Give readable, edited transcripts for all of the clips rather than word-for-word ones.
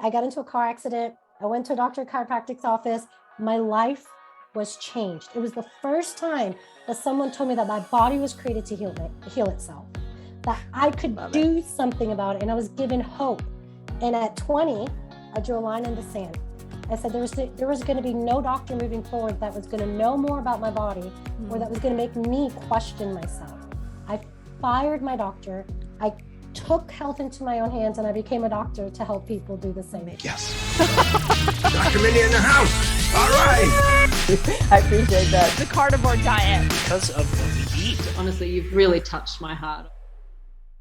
I got into a car accident. I went to a doctor of chiropractic's office. My life was changed. It was the first time that someone told me that my body was created to heal itself, that I could do something about it. And I was given hope. And at 20, I drew a line in the sand. I said there was going to be no doctor moving forward that was going to know more about my body or that was going to make me question myself. I fired my doctor. I took health into my own hands and I became a doctor to help people do the same. Yes. Dr. Mindy in the house. All right. I appreciate that. The carnivore diet. Because of what we eat. Honestly, you've really touched my heart.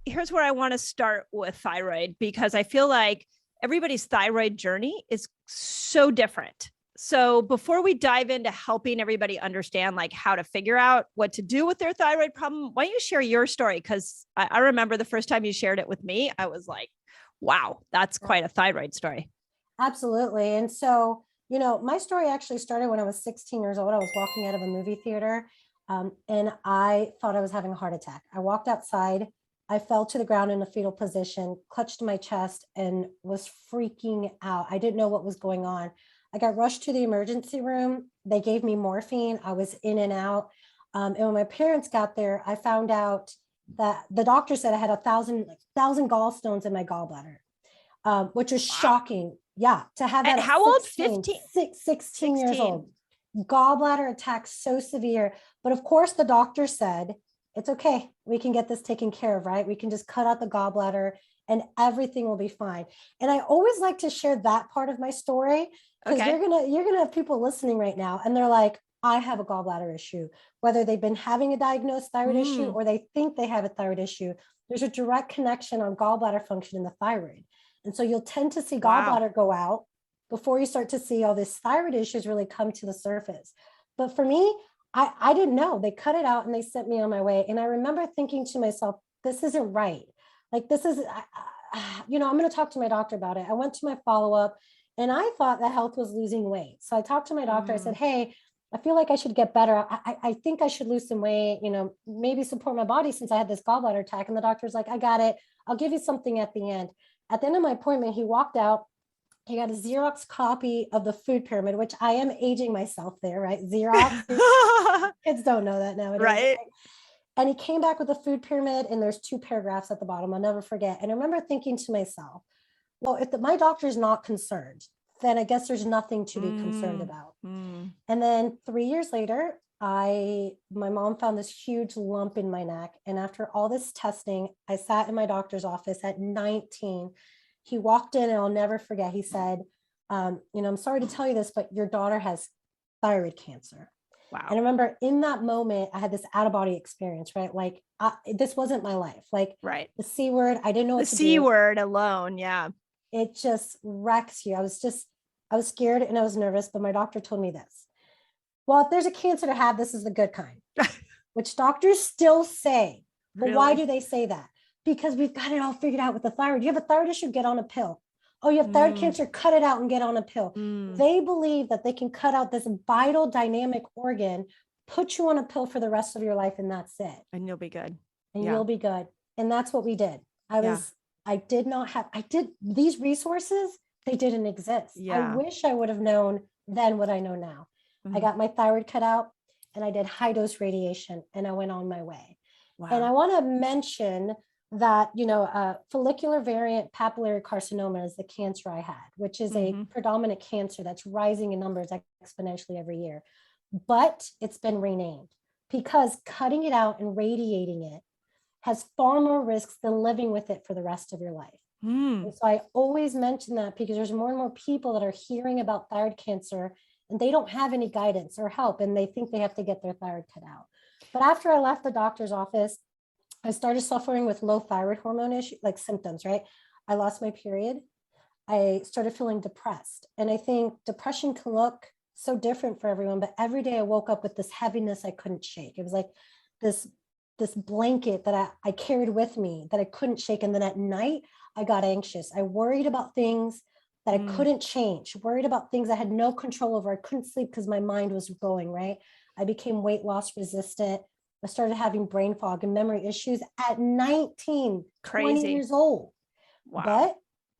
Here's where I want to start with thyroid, because I feel like everybody's thyroid journey is so different. So before we dive into helping everybody understand like how to figure out what to do with their thyroid problem, why don't you share your story? Because I remember the first time you shared it with me, I was like, wow, that's quite a thyroid story. Absolutely. And so, my story actually started when I was 16 years old. I was walking out of a movie theater and I thought I was having a heart attack. I walked outside. I fell to the ground in a fetal position, clutched my chest, and was freaking out. I didn't know what was going on. I got rushed to the emergency room. They gave me morphine. I was in and out. And when my parents got there, I found out that the doctor said I had 1,000 gallstones in my gallbladder, which was shocking. Yeah, to have that. And how old? 16 years old. Gallbladder attack so severe. But of course, the doctor said, it's okay. We can get this taken care of, right? We can just cut out the gallbladder and everything will be fine. And I always like to share that part of my story because you're gonna have people listening right now and they're like, I have a gallbladder issue, whether they've been having a diagnosed thyroid issue or they think they have a thyroid issue. There's a direct connection on gallbladder function in the thyroid. And so you'll tend to see gallbladder go out before you start to see all these thyroid issues really come to the surface. But for me, I didn't know. They cut it out and they sent me on my way. And I remember thinking to myself, this isn't right. Like this is, I'm going to talk to my doctor about it. I went to my follow-up and I thought that health was losing weight. So I talked to my doctor. I said, hey, I feel like I should get better. I think I should lose some weight, maybe support my body since I had this gallbladder attack. And the doctor's like, I got it. I'll give you something at the end. At the end of my appointment, he walked out. He got a Xerox copy of the food pyramid, which I am aging myself there, right? Xerox. Kids don't know that nowadays. Right. And he came back with a food pyramid and there's 2 paragraphs at the bottom. I'll never forget. And I remember thinking to myself, well, if my doctor's not concerned, then I guess there's nothing to be concerned about. And then 3 years later, my mom found this huge lump in my neck. And after all this testing, I sat in my doctor's office at 19. He walked in and I'll never forget. He said, I'm sorry to tell you this, but your daughter has thyroid cancer. Wow. And I remember in that moment, I had this out of body experience, right? Like this wasn't my life. Like the C word, I didn't know what to do. The C word alone. Yeah. It just wrecks you. I was scared and I was nervous, but my doctor told me this. Well, if there's a cancer to have, this is the good kind, which doctors still say. But Really? Why do they say that? Because we've got it all figured out with the thyroid. You have a thyroid issue, get on a pill. Oh, you have thyroid cancer, cut it out and get on a pill. They believe that they can cut out this vital dynamic organ, put you on a pill for the rest of your life, and that's it. And you'll be good. And you'll be good. And that's what we did. I did these resources, they didn't exist. Yeah. I wish I would have known then what I know now. I got my thyroid cut out and I did high dose radiation and I went on my way. Wow. And I want to mention that, follicular variant papillary carcinoma is the cancer I had, which is a predominant cancer that's rising in numbers exponentially every year. But it's been renamed because cutting it out and radiating it has far more risks than living with it for the rest of your life. And so I always mention that because there's more and more people that are hearing about thyroid cancer and they don't have any guidance or help and they think they have to get their thyroid cut out. But after I left the doctor's office, I started suffering with low thyroid hormone issue, like symptoms, right? I lost my period. I started feeling depressed. And I think depression can look so different for everyone, but every day I woke up with this heaviness I couldn't shake. It was like this blanket that I carried with me that I couldn't shake. And then at night, I got anxious. I worried about things that I couldn't change, worried about things I had no control over. I couldn't sleep because my mind was going, right? I became weight loss resistant. I started having brain fog and memory issues at 19, 20 years old. Wow. But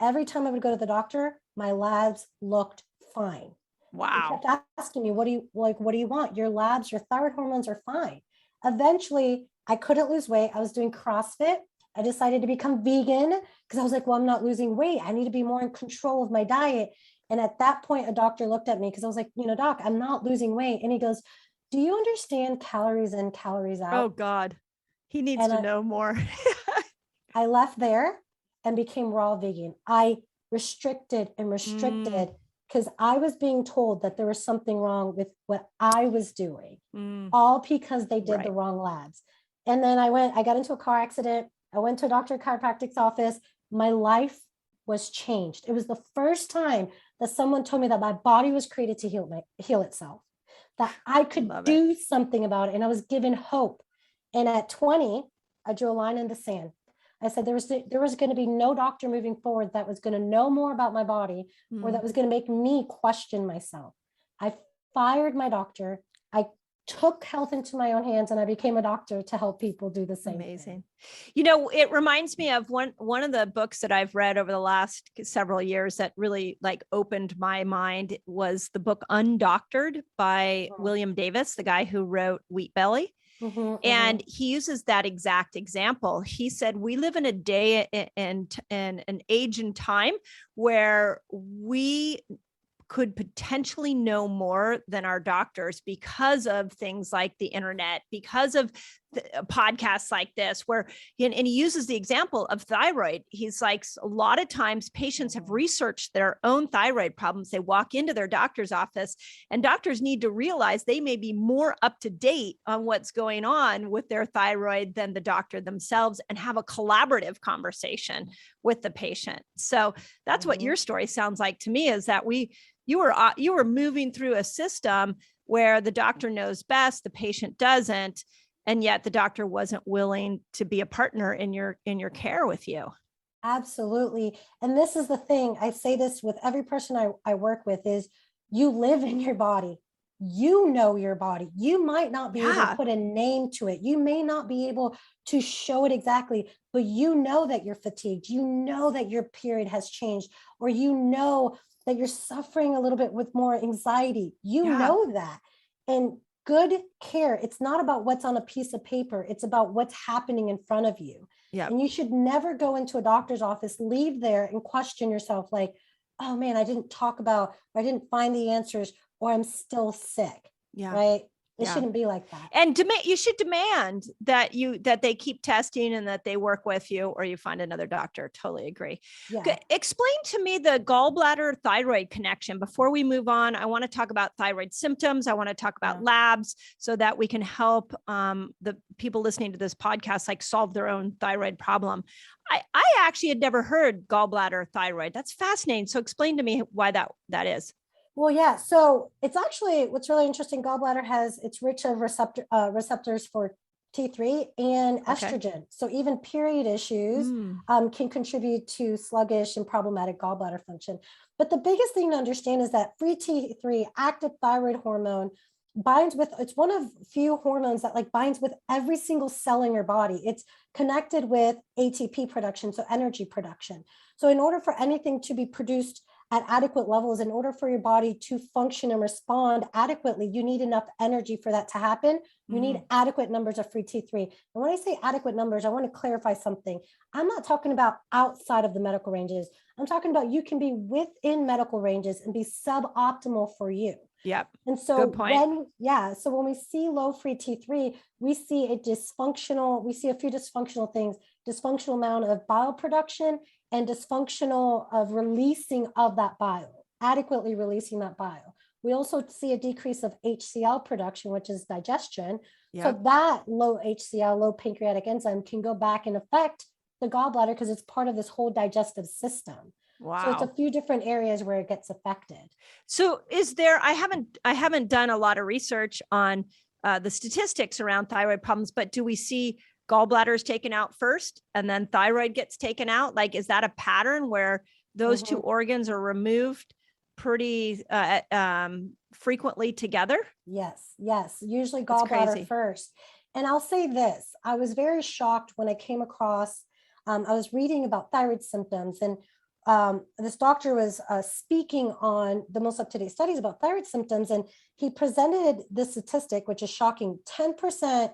every time I would go to the doctor, My labs looked fine. Wow. He kept asking me, what do you want? Your labs, your thyroid hormones are fine. Eventually, I couldn't lose weight. I was doing CrossFit. I decided to become vegan because I was like, well, I'm not losing weight. I need to be more in control of my diet. And at that point, a doctor looked at me because I was like, doc, I'm not losing weight. And he goes, do you understand calories in, calories out? Oh God. He needs to know more. I left there and became raw vegan. I restricted because I was being told that there was something wrong with what I was doing, all because they did the wrong labs. And then I got into a car accident. I went to a Dr. Chiropractic's office. My life was changed. It was the first time that someone told me that my body was created to heal itself, that I could do something about it. And I was given hope. And at 20, I drew a line in the sand. I said there was going to be no doctor moving forward that was going to know more about my body or that was going to make me question myself. I fired my doctor. I took health into my own hands and I became a doctor to help people do the same. Amazing. It reminds me of one of the books that I've read over the last several years that really opened my mind was the book Undoctored by William Davis, the guy who wrote Wheat Belly. And he uses that exact example. He said, we live in a day and an age and time where we could potentially know more than our doctors because of things like the internet, because of podcasts like this, and he uses the example of thyroid. He's like, a lot of times patients have researched their own thyroid problems. They walk into their doctor's office and doctors need to realize they may be more up to date on what's going on with their thyroid than the doctor themselves and have a collaborative conversation with the patient. So that's what your story sounds like to me, is that you were moving through a system where the doctor knows best, the patient doesn't, and yet the doctor wasn't willing to be a partner in your care with you. Absolutely. And this is the thing. I say this with every person I work with is you live in your body. You know your body. You might not be able to put a name to it. You may not be able to show it exactly, but you know that you're fatigued. You know that your period has changed, or you know that you're suffering a little bit with more anxiety. You know that. And good care, it's not about what's on a piece of paper. It's about what's happening in front of you. And you should never go into a doctor's office, leave there and question yourself like, oh man, I didn't find the answers, or I'm still sick. Right. It shouldn't be like that. And you should demand that they keep testing and that they work with you, or you find another doctor. Totally agree. Explain to me the gallbladder thyroid connection. Before we move on, I want to talk about thyroid symptoms. I want to talk about labs so that we can help the people listening to this podcast solve their own thyroid problem. I actually had never heard gallbladder thyroid. That's fascinating. So explain to me why that is. Well, yeah. So it's actually, what's really interesting, gallbladder it's rich of receptors for T3 and estrogen. So even period issues can contribute to sluggish and problematic gallbladder function. But the biggest thing to understand is that free T3, active thyroid hormone, it's one of few hormones that binds with every single cell in your body. It's connected with ATP production, so energy production. So in order for anything to be produced at adequate levels, in order for your body to function and respond adequately, you need enough energy for that to happen. You need adequate numbers of free T3. And when I say adequate numbers, I want to clarify something. I'm not talking about outside of the medical ranges. I'm talking about you can be within medical ranges and be suboptimal for you. Yep. And so when we see low free T3, we see a few dysfunctional things, dysfunctional amount of bile production and dysfunctional of releasing of that bile, adequately releasing that bile. We also see a decrease of HCl production, which is digestion. So that low HCl, low pancreatic enzyme can go back and affect the gallbladder because it's part of this whole digestive system. Wow. So it's a few different areas where it gets affected. So I haven't done a lot of research on the statistics around thyroid problems, but do we see gallbladders taken out first and then thyroid gets taken out? Is that a pattern where those two organs are removed pretty frequently together? Yes. Usually gallbladder first. And I'll say this, I was very shocked when I came across, I was reading about thyroid symptoms, and this doctor was speaking on the most up-to-date studies about thyroid symptoms, and he presented this statistic, which is shocking. 10%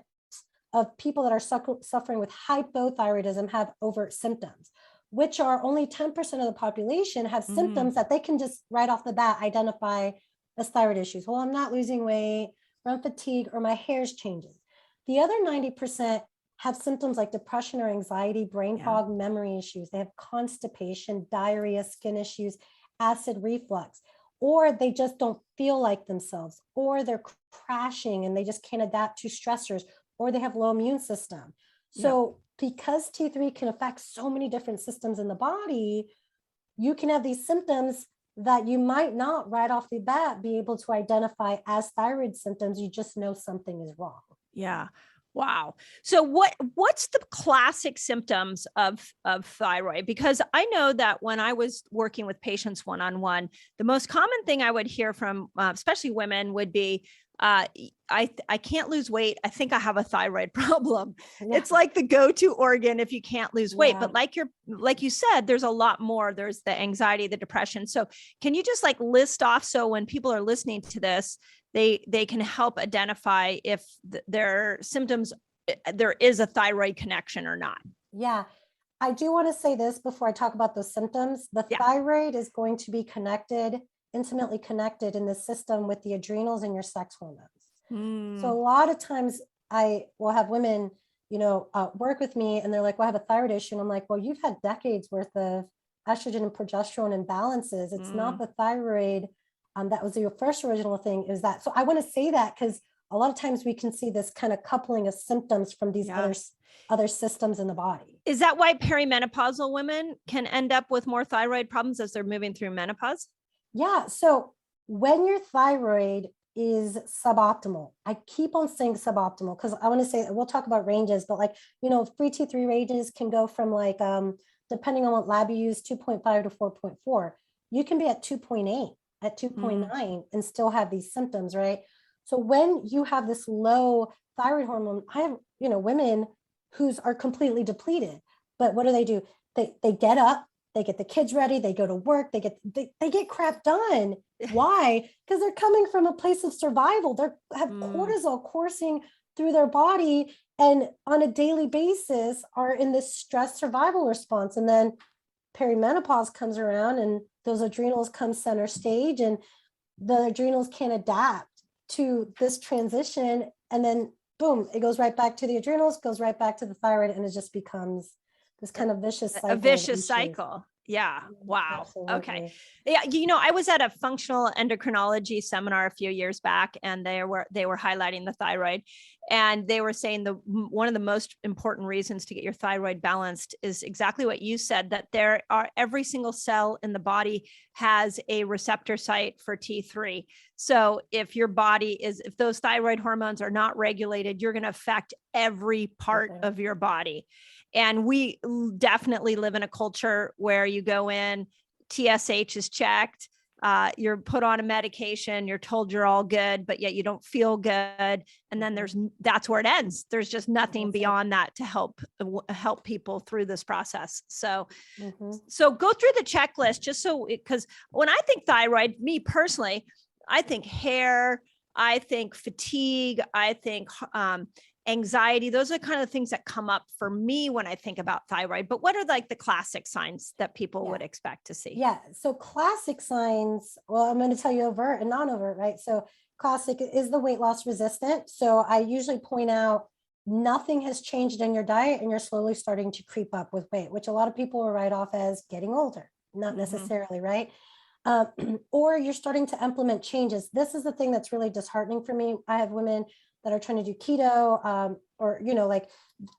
of people that are suffering with hypothyroidism have overt symptoms, which are only 10% of the population have symptoms that they can just right off the bat identify as thyroid issues. Well, I'm not losing weight, or I'm fatigued, or my hair's changing. The other 90% have symptoms like depression or anxiety, brain fog, memory issues. They have constipation, diarrhea, skin issues, acid reflux, or they just don't feel like themselves, or they're crashing and they just can't adapt to stressors, or they have low immune system. So because T3 can affect so many different systems in the body, you can have these symptoms that you might not right off the bat be able to identify as thyroid symptoms. You just know something is wrong. Yeah. Wow. So what's the classic symptoms of thyroid? Because I know that when I was working with patients one-on-one, the most common thing I would hear from, especially women, would be, I can't lose weight. I think I have a thyroid problem. Yeah. It's like the go-to organ if you can't lose weight, but like you said, there's a lot more. There's the anxiety, the depression. So can you just like list off, so when people are listening to this, they can help identify if their symptoms, there is a thyroid connection or not? Yeah. I do want to say this before I talk about those symptoms. The thyroid is going to be intimately connected in the system with the adrenals and your sex hormones. So a lot of times I will have women, work with me and they're like, well, I have a thyroid issue. And I'm like, well, you've had decades worth of estrogen and progesterone imbalances. It's not the thyroid. That was your first original thing, is that. So I want to say that because a lot of times we can see this kind of coupling of symptoms from these other systems in the body. Is that why perimenopausal women can end up with more thyroid problems as they're moving through menopause? Yeah. So when your thyroid is suboptimal, I keep on saying suboptimal because I want to say, we'll talk about ranges, but free T3 ranges can go from depending on what lab you use, 2.5 to 4.4. You can be at 2.8, at 2.9 and still have these symptoms, right? So when you have this low thyroid hormone, I have, women who are completely depleted, but what do? They get up, they get the kids ready, they go to work, they get crap done. Why? Because they're coming from a place of survival. They have cortisol coursing through their body and on a daily basis are in this stress survival response. And then perimenopause comes around and those adrenals come center stage, and the adrenals can't adapt to this transition. And then boom, it goes right back to the adrenals, goes right back to the thyroid, and it just becomes this kind of vicious cycle. A vicious cycle. Yeah. Wow. Absolutely. Okay. Yeah. I was at a functional endocrinology seminar a few years back, and they were highlighting the thyroid, and they were saying one of the most important reasons to get your thyroid balanced is exactly what you said, that every single cell in the body has a receptor site for T3. So if those thyroid hormones are not regulated, you're going to affect every part of your body. And we definitely live in a culture where you go in, TSH is checked, you're put on a medication, you're told you're all good, but yet you don't feel good. And then that's where it ends. There's just nothing beyond that to help people through this process. So, so go through the checklist because when I think thyroid, me personally, I think hair, I think fatigue, I think, anxiety. Those are kind of things that come up for me when I think about thyroid. But what are the classic signs that people would expect to see? Yeah. So classic signs, well, I'm going to tell you overt and non-overt, right? So classic is the weight loss resistant. So I usually point out nothing has changed in your diet and you're slowly starting to creep up with weight, which a lot of people will write off as getting older, not necessarily, right? Or you're starting to implement changes. This is the thing that's really disheartening for me. I have women that are trying to do keto, or,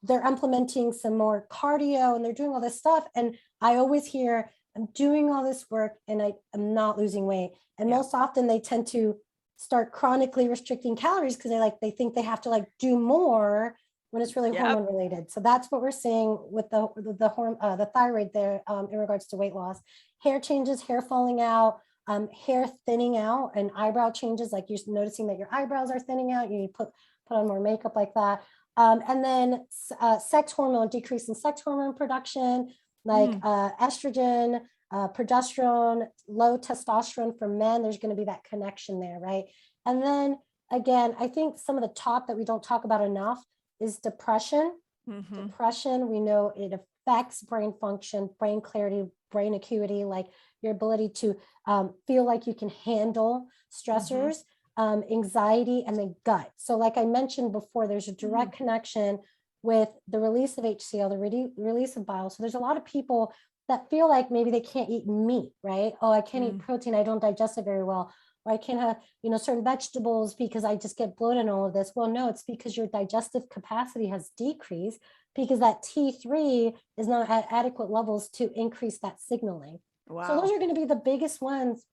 they're implementing some more cardio and they're doing all this stuff. And I always hear, I'm doing all this work and I'm not losing weight. And most often they tend to start chronically restricting calories because they think they have to do more when it's really hormone related. So that's what we're seeing with the thyroid there in regards to weight loss. Hair changes, hair falling out, hair thinning out, and eyebrow changes, like you're noticing that your eyebrows are thinning out, you need to put on more makeup like that. And then sex hormone, decrease in sex hormone production, estrogen, progesterone, low testosterone for men, there's going to be that connection there, right? And then again, I think some of the top that we don't talk about enough is depression. Depression, we know it affects brain function, brain clarity, brain acuity, like your ability to feel like you can handle stressors, anxiety, and then gut. So like I mentioned before, there's a direct connection with the release of HCl, the release of bile. So there's a lot of people that feel like maybe they can't eat meat, right? Oh, I can't eat protein. I don't digest it very well. Or I can't have, certain vegetables because I just get bloated and all of this. Well, no, it's because your digestive capacity has decreased because that T3 is not at adequate levels to increase that signaling. Wow. So those are going to be the biggest ones.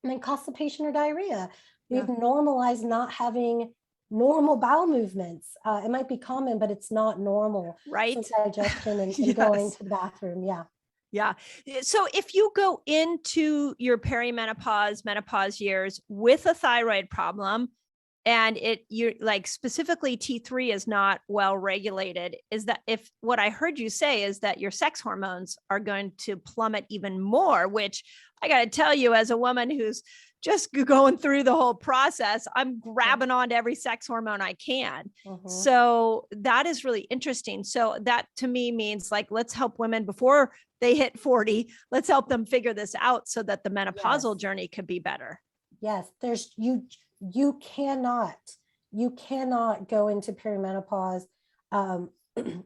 And then constipation or diarrhea. We've normalized not having normal bowel movements. It might be common, but it's not normal. Right. So digestion and going to the bathroom. Yeah. Yeah. So if you go into your perimenopause, menopause years with a thyroid problem, and you're like specifically T3 is not well regulated, is that if what I heard you say is that your sex hormones are going to plummet even more, which I got to tell you, as a woman who's just going through the whole process, I'm grabbing onto every sex hormone I can. So that is really interesting. So that to me means like, let's help women before they hit 40. Let's help them figure this out so that the menopausal journey could be better. Yes. There's you cannot go into perimenopause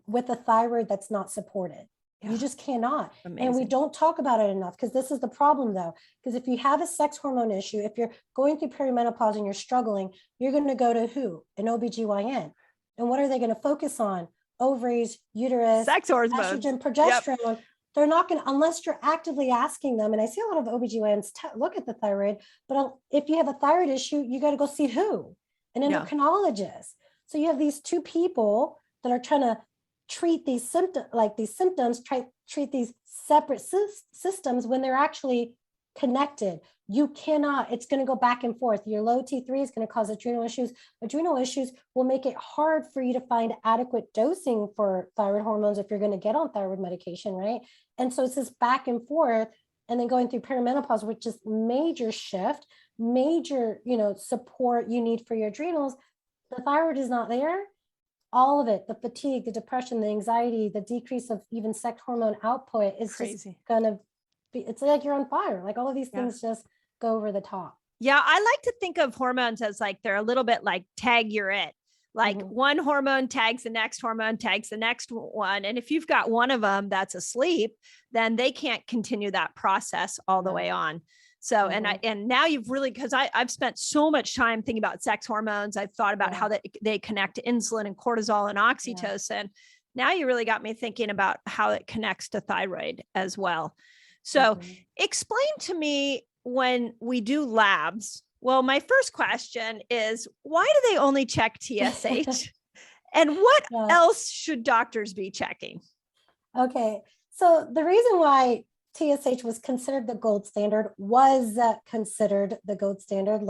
with a thyroid that's not supported. You just cannot. Amazing. And we don't talk about it enough because this is the problem though. Because if you have a sex hormone issue, if you're going through perimenopause and you're struggling, you're going to go to who? An OBGYN. And what are they going to focus on? Ovaries, uterus, sex hormones, estrogen, progesterone. Yep. They're not going to, unless you're actively asking them. And I see a lot of OBGYNs look at the thyroid, but if you have a thyroid issue, you got to go see who? An endocrinologist. So you have these two people that are trying to treat these symptoms, treat these separate systems when they're actually connected. You cannot, it's going to go back and forth. Your low T3 is going to cause adrenal issues. Adrenal issues will make it hard for you to find adequate dosing for thyroid hormones if you're going to get on thyroid medication, right? And so it's this back and forth, and then going through perimenopause, which is major shift, major, support you need for your adrenals. The thyroid is not there. All of it, the fatigue, the depression, the anxiety, the decrease of even sex hormone output is just going to be, it's like you're on fire. Like all of these things just go over the top. Yeah. I like to think of hormones as like, they're a little bit like tag you're it. Like one hormone tags the next hormone, tags the next one. And if you've got one of them that's asleep, then they can't continue that process all the way on. So, and now you've really, because I've spent so much time thinking about sex hormones. I've thought about how they connect to insulin and cortisol and oxytocin. Now you really got me thinking about how it connects to thyroid as well. So explain to me when we do labs. Well, my first question is, why do they only check TSH? And what else should doctors be checking? Okay. So the reason why TSH was considered the gold standard, let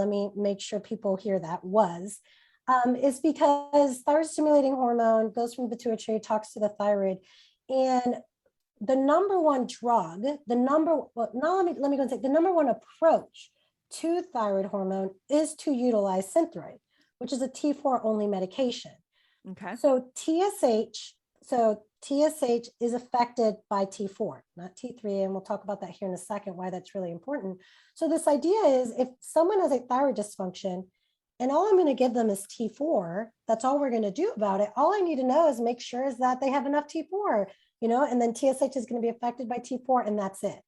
me make sure people hear that, is because thyroid stimulating hormone goes from the pituitary, talks to the thyroid. And the number one drug, the number one approach to thyroid hormone is to utilize Synthroid, which is a T4 only medication. Okay. So TSH is affected by T4, not T3. And we'll talk about that here in a second, why that's really important. So this idea is if someone has a thyroid dysfunction and all I'm going to give them is T4, that's all we're going to do about it. All I need to know is make sure is that they have enough T4, and then TSH is going to be affected by T4 and that's it.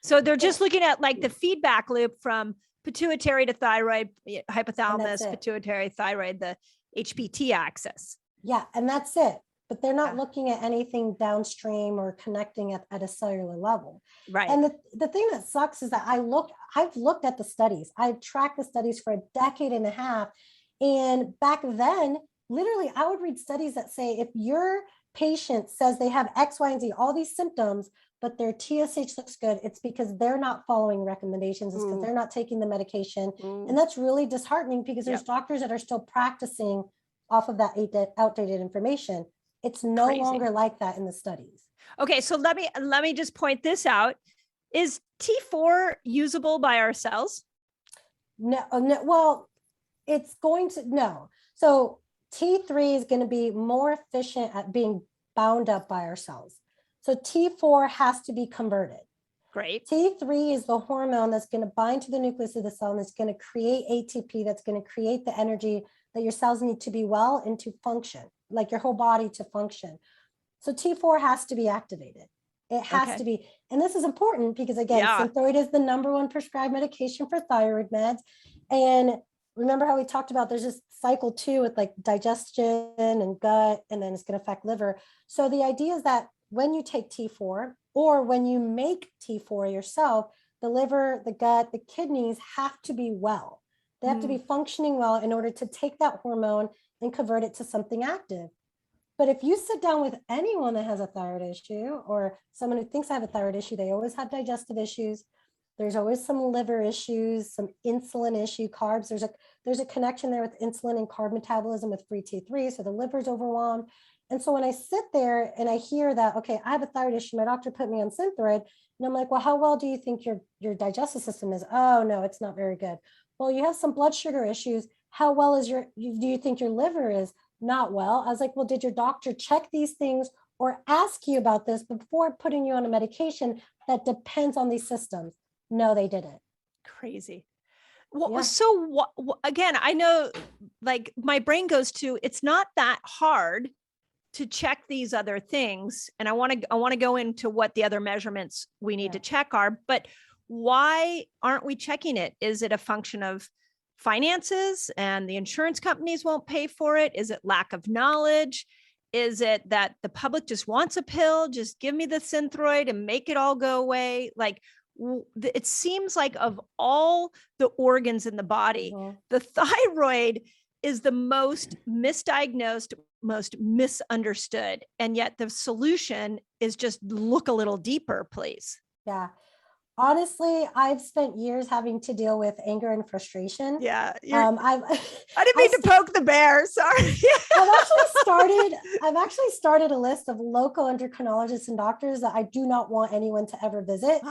So they're just looking at like the feedback loop from pituitary to thyroid, hypothalamus, pituitary, thyroid, the HPT axis. Yeah. And that's it. But they're not looking at anything downstream or connecting at a cellular level. Right. And the thing that sucks is that I've looked at the studies. I've tracked the studies for a decade and a half. And back then, literally, I would read studies that say, if your patient says they have X, Y, and Z, all these symptoms, but their TSH looks good, it's because they're not following recommendations. It's because they're not taking the medication. And that's really disheartening because there's doctors that are still practicing off of that outdated information. It's no longer like that in the studies. Okay. So let me just point this out. Is T4 usable by our cells? No, no, well, it's going to, no. So T3 is going to be more efficient at being bound up by our cells. So T4 has to be converted. Great. T3 is the hormone that's going to bind to the nucleus of the cell and it's going to create ATP, that's going to create the energy that your cells need to be well and to function, like your whole body to function. So T4 has to be activated. It has to be. And this is important because, again, Synthroid is the #1 prescribed medication for thyroid meds. And remember how we talked about there's this cycle too with like digestion and gut, and then it's going to affect liver. So the idea is that when you take T4 or when you make T4 yourself, the liver, the gut, the kidneys have to be well. They have to be functioning well in order to take that hormone and convert it to something active. But if you sit down with anyone that has a thyroid issue or someone who thinks I have a thyroid issue, they always have digestive issues. There's always some liver issues, some insulin issue, carbs. There's a connection there with insulin and carb metabolism with free T3. So the liver's overwhelmed. And so when I sit there and I hear that, okay, I have a thyroid issue, my doctor put me on Synthroid, and I'm like, well, how well do you think your digestive system is? Oh, no, it's not very good. Well, you have some blood sugar issues. How well do you think your liver is? Not well. I was like, well, did your doctor check these things or ask you about this before putting you on a medication that depends on these systems? No, they didn't. Crazy. Well, so again, I know like my brain goes to, it's not that hard to check these other things. And I want to go into what the other measurements we need to check are, but why aren't we checking it? Is it a function of finances and the insurance companies won't pay for it? Is it lack of knowledge? Is it that the public just wants a pill? Just give me the Synthroid and make it all go away. Like it seems like of all the organs in the body, the thyroid is the most misdiagnosed, most misunderstood. And yet the solution is just look a little deeper, please. Yeah. Honestly, I've spent years having to deal with anger and frustration. Yeah. I didn't mean to poke the bear. Sorry. I've actually started a list of local endocrinologists and doctors that I do not want anyone to ever visit.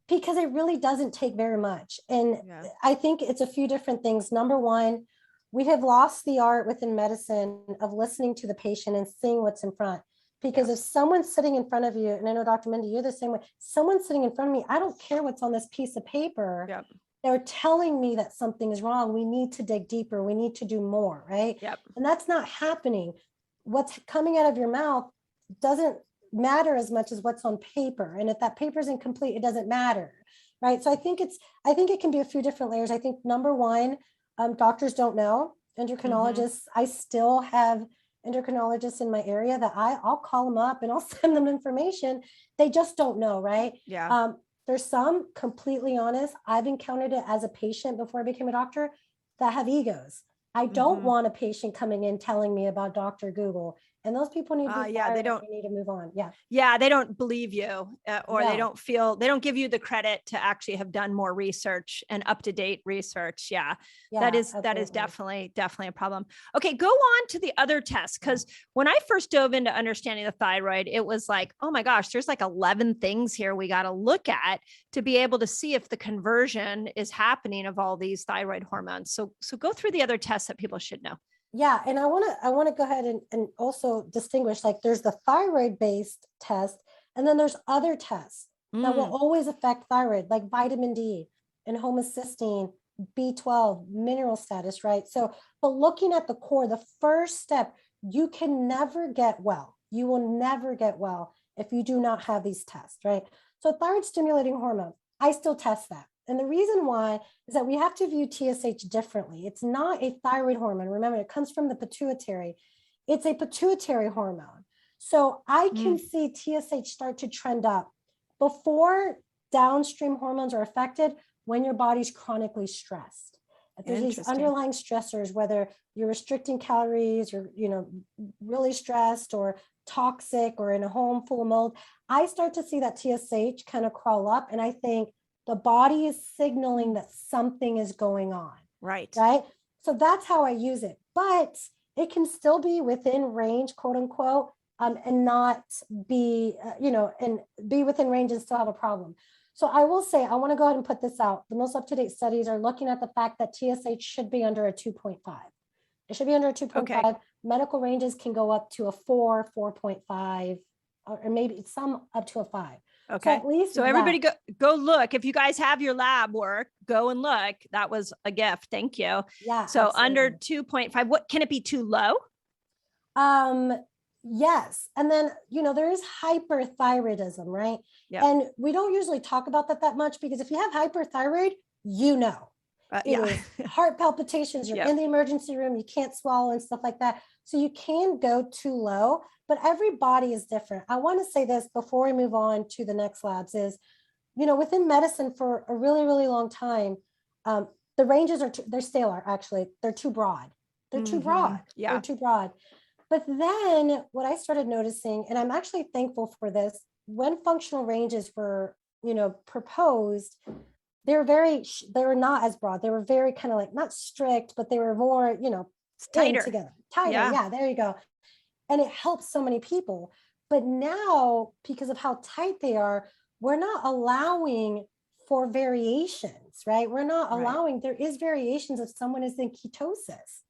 Because it really doesn't take very much. And I think it's a few different things. Number one, we have lost the art within medicine of listening to the patient and seeing what's in front. Because if someone's sitting in front of you, and I know Dr. Mindy, you're the same way, someone's sitting in front of me, I don't care what's on this piece of paper. Yep. They're telling me that something is wrong. We need to dig deeper. We need to do more, right? Yep. And that's not happening. What's coming out of your mouth doesn't matter as much as what's on paper. And if that paper is incomplete, it doesn't matter, right? So I think it can be a few different layers. I think number one, doctors don't know. Endocrinologists, I still have endocrinologists in my area that I'll call them up and I'll send them information. They just don't know, right? Yeah. There's some, completely honest, I've encountered it as a patient before I became a doctor, that have egos. I don't want a patient coming in telling me about Dr. Google. And those people need to be fired. They need to move on. Yeah. They don't believe you or they don't give you the credit to actually have done more research and up-to-date research. Yeah, that is definitely a problem. Okay. Go on to the other tests. Cause when I first dove into understanding the thyroid, it was like, oh my gosh, there's like 11 things here we got to look at to be able to see if the conversion is happening of all these thyroid hormones. So go through the other tests that people should know. Yeah. And I want to go ahead and also distinguish, like there's the thyroid based test, and then there's other tests that will always affect thyroid, like vitamin D and homocysteine, B12, mineral status, right? So, but looking at the core, the first step, you can never get well. You will never get well if you do not have these tests, right? So thyroid stimulating hormone, I still test that. And the reason why is that we have to view TSH differently. It's not a thyroid hormone. Remember, it comes from the pituitary. It's a pituitary hormone. So I can see TSH start to trend up before downstream hormones are affected when your body's chronically stressed. If there's these underlying stressors, whether you're restricting calories or, really stressed or toxic or in a home full of mold, I start to see that TSH kind of crawl up. And I think, the body is signaling that something is going on. Right. So that's how I use it. But it can still be within range, quote unquote, and not be, and be within range and still have a problem. So I will say, I want to go ahead and put this out. The most up-to-date studies are looking at the fact that TSH should be under a 2.5. It should be under a 2.5. Okay. Medical ranges can go up to a 4, 4.5, or maybe some up to a 5. Okay. So at least so everybody go look. If you guys have your lab work, go and look. That was a gift. Thank you. Yeah. So absolutely. under 2.5, what can it be too low? Yes. And then, there is hyperthyroidism, right? Yep. And we don't usually talk about that much, because if you have hyperthyroid, It is heart palpitations, you're in the emergency room, you can't swallow and stuff like that. So you can go too low, but every body is different. I want to say this before we move on to the next labs is, within medicine for a really, really long time, the ranges they're scalar, actually. They're too broad. They're too broad. Yeah. They're too broad. But then what I started noticing, and I'm actually thankful for this, when functional ranges were, proposed, they were not as broad. They were very kind of like, not strict, but they were more, tighter together. Tighter. Yeah, there you go. And it helps so many people. But now, because of how tight they are, we're not allowing for variations, right? We're not allowing, there is variations if someone is in ketosis,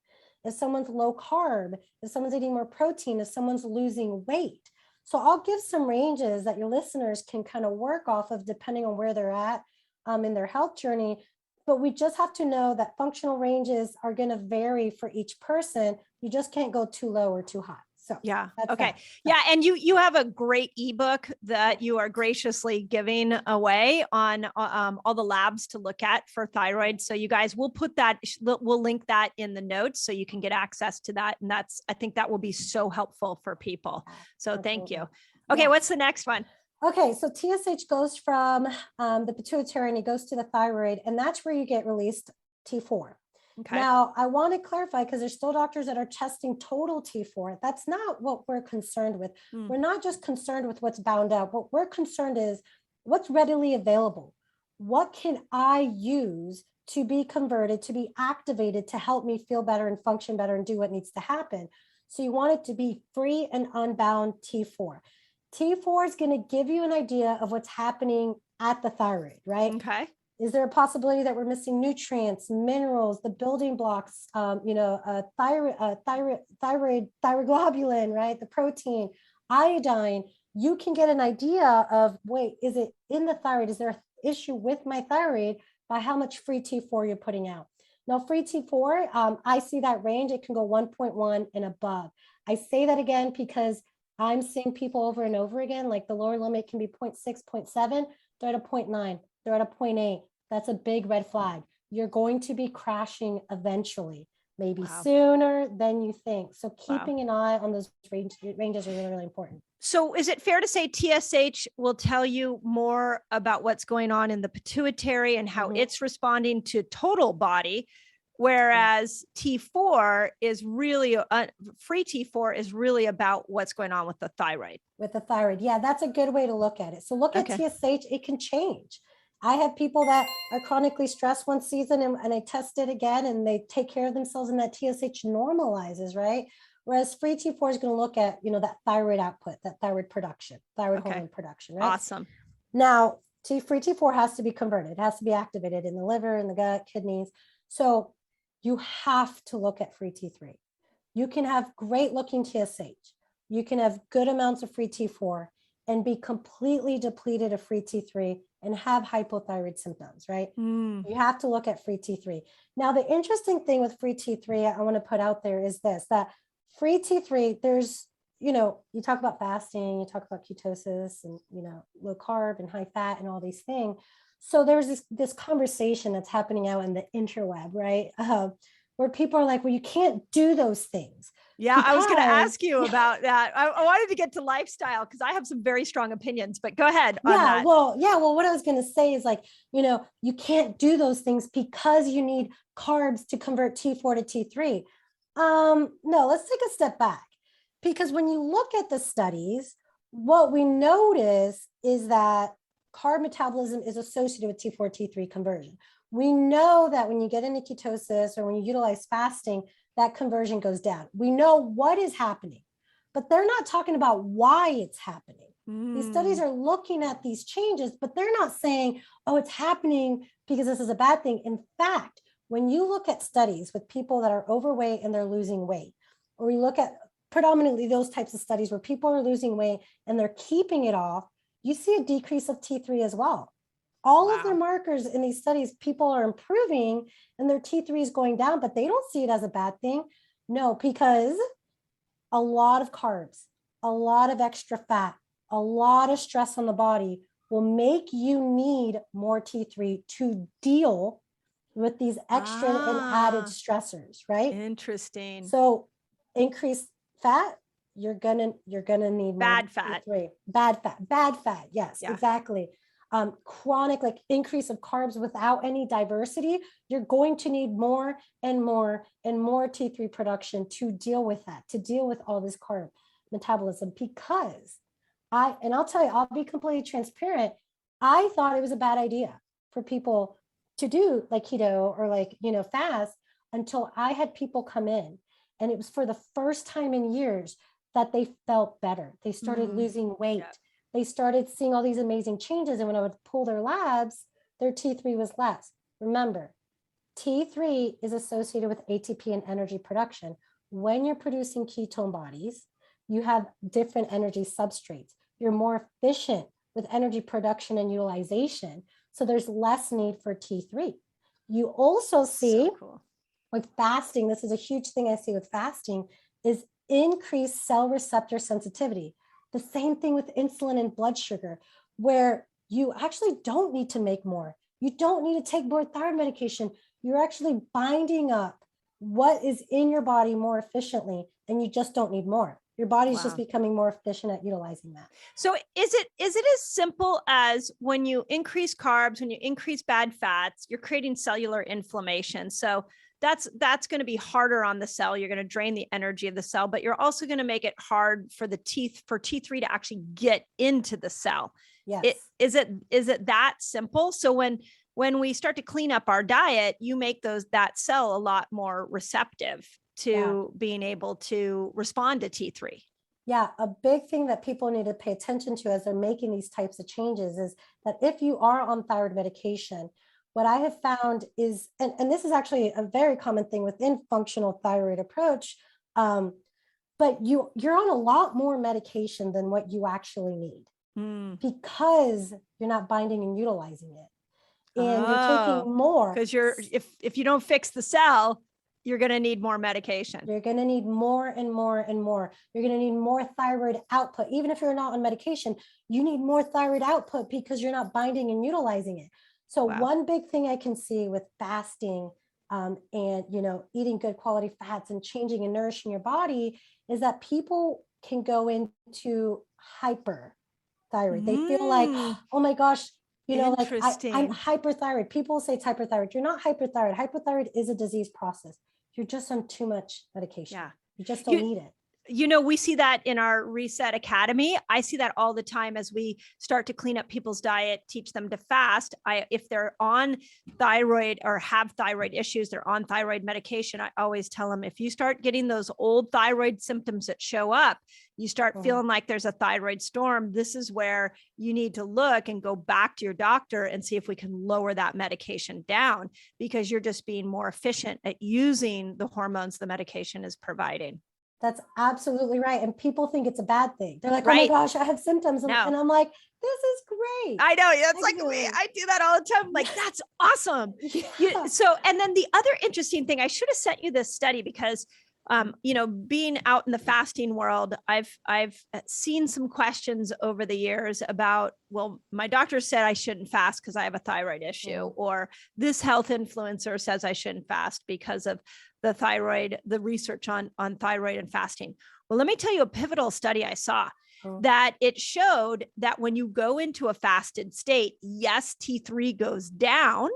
if someone's low carb, if someone's eating more protein, if someone's losing weight. So I'll give some ranges that your listeners can kind of work off of depending on where they're at in their health journey. But we just have to know that functional ranges are going to vary for each person. You just can't go too low or too high. So yeah. that's Okay. that. Yeah. And you have a great ebook that you are graciously giving away on all the labs to look at for thyroid. So you guys, we'll link that in the notes so you can get access to that. And I think that will be so helpful for people. So thank you. Okay. Yeah. What's the next one? Okay, so TSH goes from the pituitary and it goes to the thyroid, and that's where you get released T4. Okay. Now, I want to clarify, because there's still doctors that are testing total T4. That's not what we're concerned with. We're not just concerned with what's bound out. What we're concerned is what's readily available. What can I use to be converted, to be activated, to help me feel better and function better and do what needs to happen? So you want it to be free and unbound T4. T4 is going to give you an idea of what's happening at the thyroid, right? Okay. Is there a possibility that we're missing nutrients, minerals, the building blocks, thyroglobulin, right? The protein, iodine. You can get an idea of, wait, is it in the thyroid? Is there an issue with my thyroid by how much free T4 you're putting out? Now, free T4, I see that range. It can go 1.1 and above. I say that again because I'm seeing people over and over again, like the lower limit can be 0.6, 0.7, they're at a 0.9, they're at a 0.8. That's a big red flag. You're going to be crashing eventually, maybe sooner than you think. So keeping an eye on those ranges are really, really important. So is it fair to say TSH will tell you more about what's going on in the pituitary and how it's responding to total body? Whereas T4 is really, free T4 is really about what's going on with the thyroid. With the thyroid. Yeah, that's a good way to look at it. So look at TSH, it can change. I have people that are chronically stressed one season and I test it again and they take care of themselves and that TSH normalizes, right? Whereas free T4 is going to look at, that thyroid output, that thyroid production, thyroid hormone production, right? Awesome. Now, free T4 has to be converted. It has to be activated in the liver, in the gut, kidneys. So you have to look at free T3. You can have great looking TSH. You can have good amounts of free T4 and be completely depleted of free T3 and have hypothyroid symptoms, right? You have to look at free T3. Now, the interesting thing with free T3 I want to put out there is this, that free T3, there's, you talk about fasting, you talk about ketosis and, low carb and high fat and all these things. So there's this conversation that's happening out in the interweb, right? Where people are like, well, you can't do those things. Yeah, I was going to ask you about that. I wanted to get to lifestyle because I have some very strong opinions, but go ahead on that. Well, what I was going to say is like, you can't do those things because you need carbs to convert T4 to T3. No, let's take a step back, because when you look at the studies, what we notice is that carb metabolism is associated with T4, T3 conversion. We know that when you get into ketosis or when you utilize fasting, that conversion goes down. We know what is happening. but they're not talking about why it's happening. These studies are looking at these changes, but they're not saying, oh, it's happening because this is a bad thing. In fact, when you look at studies with people that are overweight and they're losing weight, or we look at predominantly those types of studies where people are losing weight and they're keeping it off, you see a decrease of T3 as well. All of their markers in these studies, people are improving and their T3 is going down, but they don't see it as a bad thing. No, because a lot of carbs, a lot of extra fat, a lot of stress on the body will make you need more T3 to deal with these extra and added stressors, right? Interesting. So increased fat, you're gonna need bad more fat. T3. Bad fat. Yes, exactly. Chronic, like increase of carbs without any diversity, you're going to need more and more and more T3 production to deal with that, to deal with all this carb metabolism. Because I'll tell you, I'll be completely transparent. I thought it was a bad idea for people to do like keto or like, fast, until I had people come in, and it was for the first time in years that they felt better. They started losing weight. Yeah. They started seeing all these amazing changes. And when I would pull their labs, their T3 was less. Remember, T3 is associated with ATP and energy production. When you're producing ketone bodies, you have different energy substrates. You're more efficient with energy production and utilization. So there's less need for T3. You also see with fasting, this is a huge thing I see with fasting, is increased cell receptor sensitivity. The same thing with insulin and blood sugar, where you actually don't need to make more. You don't need to take more thyroid medication. You're actually binding up what is in your body more efficiently, and you just don't need more. Your body's just becoming more efficient at utilizing that. So is it as simple as when you increase carbs, when you increase bad fats, you're creating cellular inflammation? So that's going to be harder on the cell. You're going to drain the energy of the cell, but you're also going to make it hard for T3 to actually get into the cell. Yes. Is it that simple? So when we start to clean up our diet, you make that cell a lot more receptive to being able to respond to T3. Yeah, a big thing that people need to pay attention to as they're making these types of changes is that if you are on thyroid medication, what I have found is, and this is actually a very common thing within functional thyroid approach, but you're on a lot more medication than what you actually need because you're not binding and utilizing it. And you're taking more. Because if you don't fix the cell, you're going to need more medication. You're going to need more and more and more. You're going to need more thyroid output. Even if you're not on medication, you need more thyroid output because you're not binding and utilizing it. So one big thing I can see with fasting and, eating good quality fats and changing and nourishing your body is that people can go into hyperthyroid. They feel like, oh my gosh, like I'm hyperthyroid. People say it's hyperthyroid. You're not hyperthyroid. Hyperthyroid is a disease process. You're just on too much medication. Yeah. You just don't need it. We see that in our Reset Academy. I see that all the time as we start to clean up people's diet, teach them to fast. If they're on thyroid or have thyroid issues, they're on thyroid medication. I always tell them, if you start getting those old thyroid symptoms that show up, you start feeling like there's a thyroid storm. This is where you need to look and go back to your doctor and see if we can lower that medication down, because you're just being more efficient at using the hormones the medication is providing. That's absolutely right. And people think it's a bad thing. They're like, oh my gosh, I have symptoms. And I'm like, this is great. I know. It's like I do that all the time. I'm like, that's awesome. Yeah. And then the other interesting thing, I should have sent you this study because, being out in the fasting world, I've seen some questions over the years about, well, my doctor said I shouldn't fast because I have a thyroid issue, or this health influencer says I shouldn't fast because of the thyroid, the research on thyroid and fasting. Well, let me tell you a pivotal study I saw that it showed that when you go into a fasted state, yes, T3 goes down,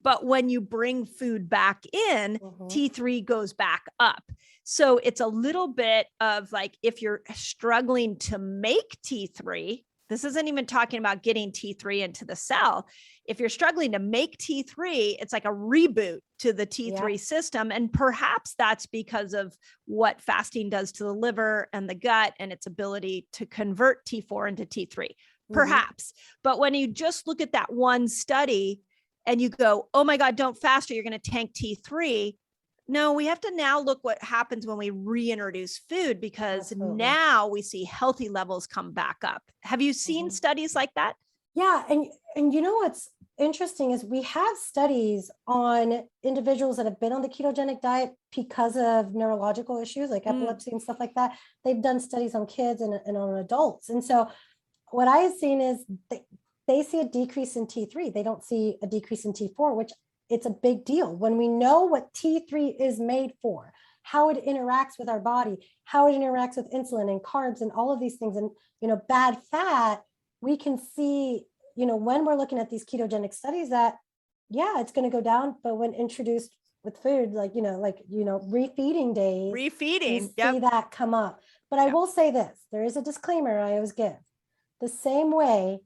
but when you bring food back in, T3 goes back up. So it's a little bit of like, if you're struggling to make T3, this isn't even talking about getting T3 into the cell. if you're struggling to make T3, it's like a reboot to the T3 system. And perhaps that's because of what fasting does to the liver and the gut and its ability to convert T4 into T3, perhaps. But when you just look at that one study and you go, oh my God, don't fast or you're going to tank T3. No, we have to now look what happens when we reintroduce food, because now we see healthy levels come back up. Have you seen studies like that? Yeah. And you know, what's interesting is we have studies on individuals that have been on the ketogenic diet because of neurological issues like epilepsy and stuff like that. They've done studies on kids and on adults. And so what I have seen is they see a decrease in T3. They don't see a decrease in T4, which it's a big deal when we know what T3 is made for, how it interacts with our body, how it interacts with insulin and carbs and all of these things. And, you know, bad fat, we can see, you know, when we're looking at these ketogenic studies that, yeah, it's going to go down, but when introduced with food, refeeding days, see that come up. But I will say this, there is a disclaimer I always give. The same way,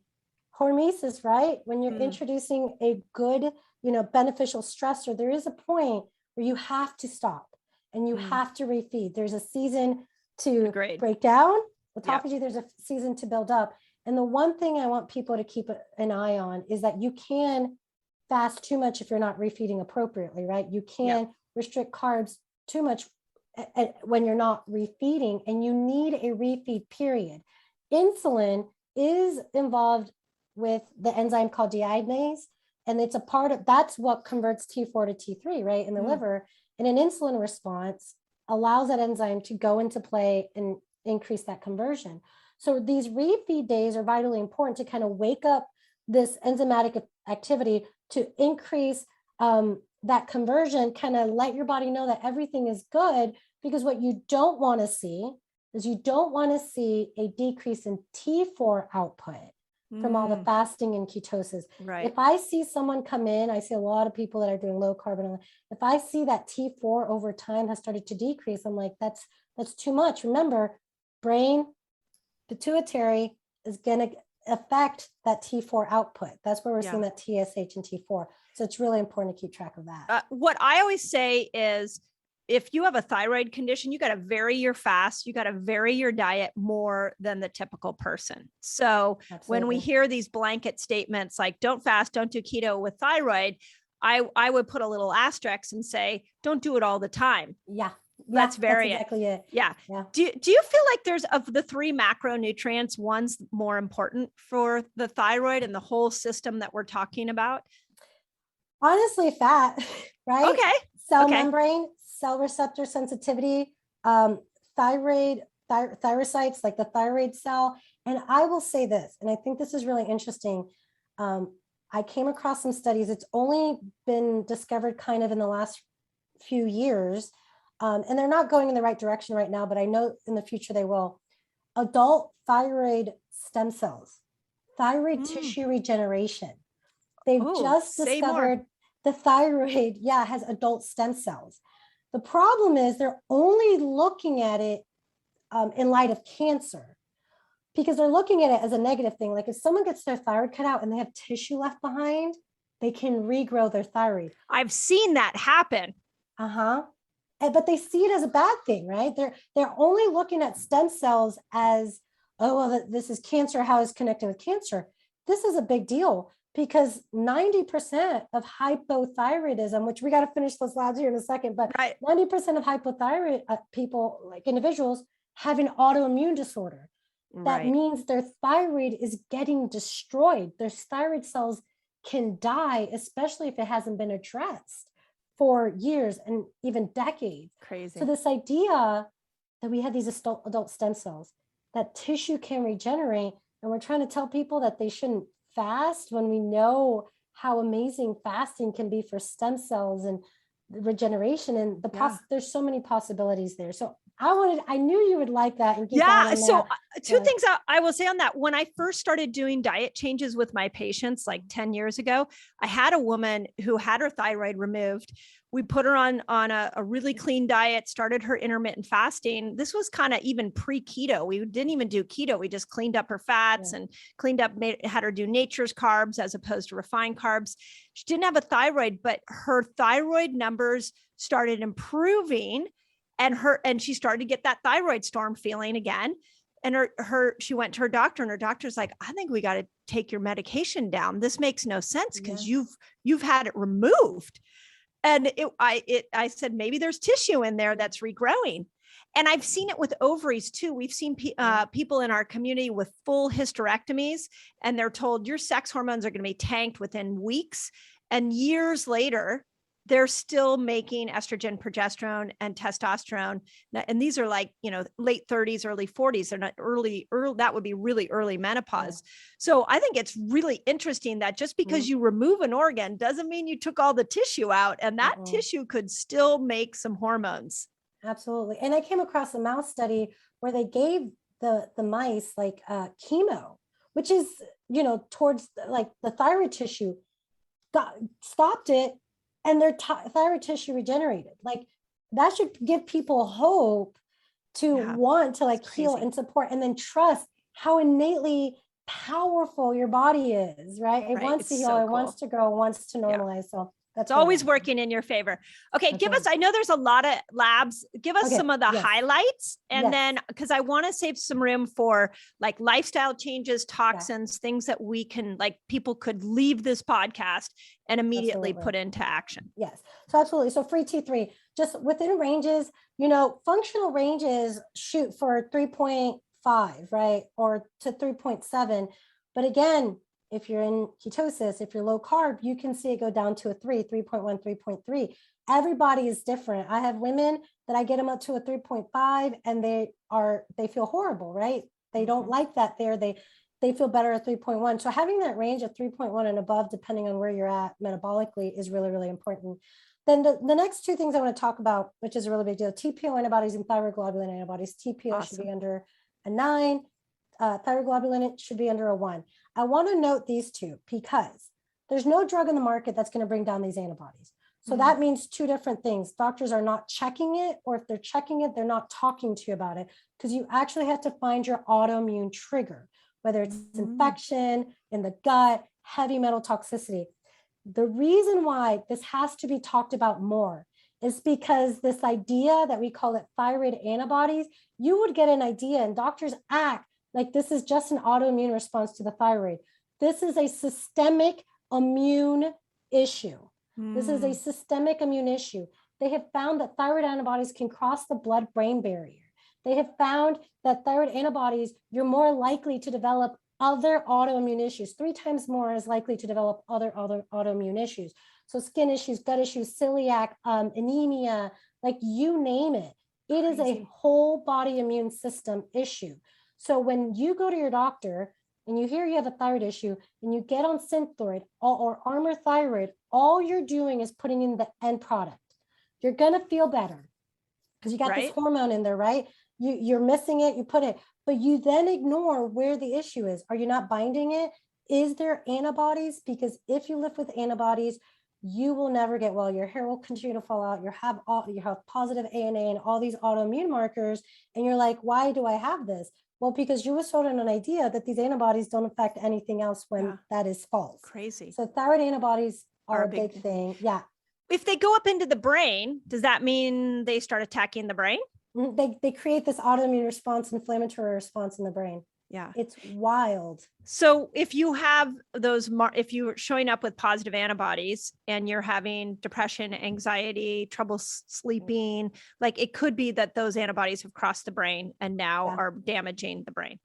hormesis, right? When you're introducing a good, you know, beneficial stressor, there is a point where you have to stop and you have to refeed. There's a season to break down autophagy. There's a season to build up. And the one thing I want people to keep an eye on is that you can fast too much if you're not refeeding appropriately, right? You can restrict carbs too much when you're not refeeding, and you need a refeed period. Insulin is involved with the enzyme called deiodinase, and it's a part of, that's what converts T4 to T3, right, in the liver. And an insulin response allows that enzyme to go into play and increase that conversion. So these refeed days are vitally important to kind of wake up this enzymatic activity to increase that conversion, kind of let your body know that everything is good, because what you don't want to see is you don't want to see a decrease in T4 output from all the fasting and ketosis. Right. If I see someone come in, I see a lot of people that are doing low carb, and if I see that T4 over time has started to decrease, I'm like, that's too much. Remember, brain, pituitary is going to affect that T4 output. That's where we're seeing that TSH and T4. So it's really important to keep track of that. What I always say is, if you have a thyroid condition, you got to vary your fast, you got to vary your diet more than the typical person. So when we hear these blanket statements like don't fast, don't do keto with thyroid, I would put a little asterisk and say, don't do it all the time. That's exactly it. Do you feel like there's, of the three macronutrients, one's more important for the thyroid and the whole system that we're talking about? Honestly, fat, right? Okay. Cell membrane, cell receptor sensitivity, thyrocytes, like the thyroid cell. And I will say this, and I think this is really interesting. I came across some studies. It's only been discovered kind of in the last few years. And they're not going in the right direction right now, but I know in the future they will. Adult thyroid stem cells, thyroid tissue regeneration. They've just discovered the thyroid, has adult stem cells. The problem is they're only looking at it in light of cancer, because they're looking at it as a negative thing. Like if someone gets their thyroid cut out and they have tissue left behind, they can regrow their thyroid. I've seen that happen. But they see it as a bad thing, right? They're only looking at stem cells as, oh, well, this is cancer. How is it connected with cancer? This is a big deal, because 90% of hypothyroidism, which we got to finish those labs here in a second, but 90% of hypothyroid people, like individuals, have an autoimmune disorder. That means their thyroid is getting destroyed. Their thyroid cells can die, especially if it hasn't been addressed for years and even decades. Crazy. So this idea that we have these adult stem cells, that tissue can regenerate, and we're trying to tell people that they shouldn't fast when we know how amazing fasting can be for stem cells and regeneration, and there's so many possibilities there. So I knew you would like that. And Yeah. So two Yeah. things I will say on that. When I first started doing diet changes with my patients, like 10 years ago, I had a woman who had her thyroid removed. We put her on a really clean diet, started her intermittent fasting. This was kind of even pre-keto. We didn't even do keto. We just cleaned up her fats and cleaned up, had her do nature's carbs as opposed to refined carbs. She didn't have a thyroid, but her thyroid numbers started improving. And she started to get that thyroid storm feeling again. And she went to her doctor, and her doctor's like, I think we got to take your medication down. This makes no sense because you've had it removed. And I said, maybe there's tissue in there that's regrowing. And I've seen it with ovaries too. We've seen people in our community with full hysterectomies, and they're told your sex hormones are going to be tanked within weeks. And years later, they're still making estrogen, progesterone, and testosterone. And these are like, late 30s, early 40s. They're not early, that would be really early menopause. So I think it's really interesting that just because you remove an organ doesn't mean you took all the tissue out, and that tissue could still make some hormones. Absolutely. And I came across a mouse study where they gave the mice like chemo, which is, towards like the thyroid tissue, stopped it, and their thyroid tissue regenerated. Like that should give people hope to want to like heal and support, and then trust how innately powerful your body is, right? It wants to heal, it wants to grow, it wants to normalize. So that's always working in your favor. Okay. Give us, I know there's a lot of labs. Give us some of the highlights. And then, because I want to save some room for like lifestyle changes, toxins, things that we can, like people could leave this podcast and immediately put into action. Yes. So absolutely. So free T3, just within ranges, functional ranges shoot for 3.5, right? Or to 3.7. But again, if you're in ketosis, if you're low carb, you can see it go down to a 3.1, 3.3. Everybody is different. I have women that I get them up to a 3.5 and they feel horrible, right? They don't like that there. They feel better at 3.1. So having that range of 3.1 and above, depending on where you're at metabolically, is really, really important. Then the next two things I want to talk about, which is a really big deal, TPO antibodies and thyroid globulin antibodies. TPO should be under a 9. Thyroid globulin should be under a 1. I want to note these two because there's no drug in the market that's going to bring down these antibodies. So that means two different things. Doctors are not checking it, or if they're checking it, they're not talking to you about it, because you actually have to find your autoimmune trigger, whether it's infection in the gut, heavy metal toxicity. The reason why this has to be talked about more is because this idea that we call it thyroid antibodies, you would get an idea and doctors act like this is just an autoimmune response to the thyroid. This is a systemic immune issue. This is a systemic immune issue. They have found that thyroid antibodies can cross the blood-brain barrier. They have found that thyroid antibodies, you're more likely to develop other autoimmune issues, 3 times more is likely to develop other autoimmune issues. So skin issues, gut issues, celiac, anemia, like you name it. It is a whole body immune system issue. So when you go to your doctor and you hear you have a thyroid issue and you get on Synthroid or Armour Thyroid, all you're doing is putting in the end product. You're going to feel better because you got this hormone in there, right? You're missing it, you put it, but you then ignore where the issue is. Are you not binding it? Is there antibodies? Because if you live with antibodies, you will never get well. Your hair will continue to fall out. You have positive ANA and all these autoimmune markers. And you're like, why do I have this? Well, because you were sold an idea that these antibodies don't affect anything else when that is false. Crazy. So thyroid antibodies are a big thing. Yeah. If they go up into the brain, does that mean they start attacking the brain? They create this autoimmune response, inflammatory response in the brain. Yeah. It's wild. So if you have those, if you're showing up with positive antibodies and you're having depression, anxiety, trouble sleeping, like it could be that those antibodies have crossed the brain and now are damaging the brain.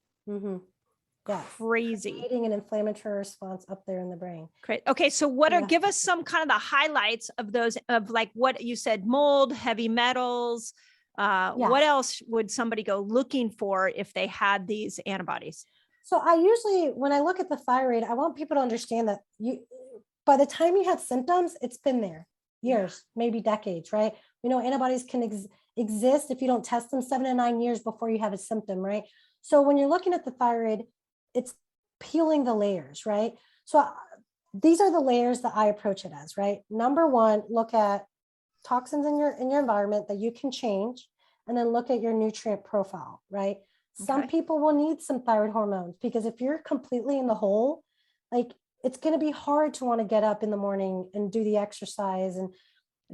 Yeah. Crazy. Creating an inflammatory response up there in the brain. Great. Okay. So give us some kind of the highlights of those, of like what you said, mold, heavy metals. What else would somebody go looking for if they had these antibodies? So I usually, when I look at the thyroid, I want people to understand that by the time you have symptoms, it's been there years, maybe decades, right? We know antibodies can exist if you don't test them 7 to 9 years before you have a symptom, right? So when you're looking at the thyroid, it's peeling the layers, right? So these are the layers that I approach it as, right? Number one, look at toxins in your environment that you can change, and then look at your nutrient profile, right? Some people will need some thyroid hormones, because if you're completely in the hole, like it's going to be hard to want to get up in the morning and do the exercise and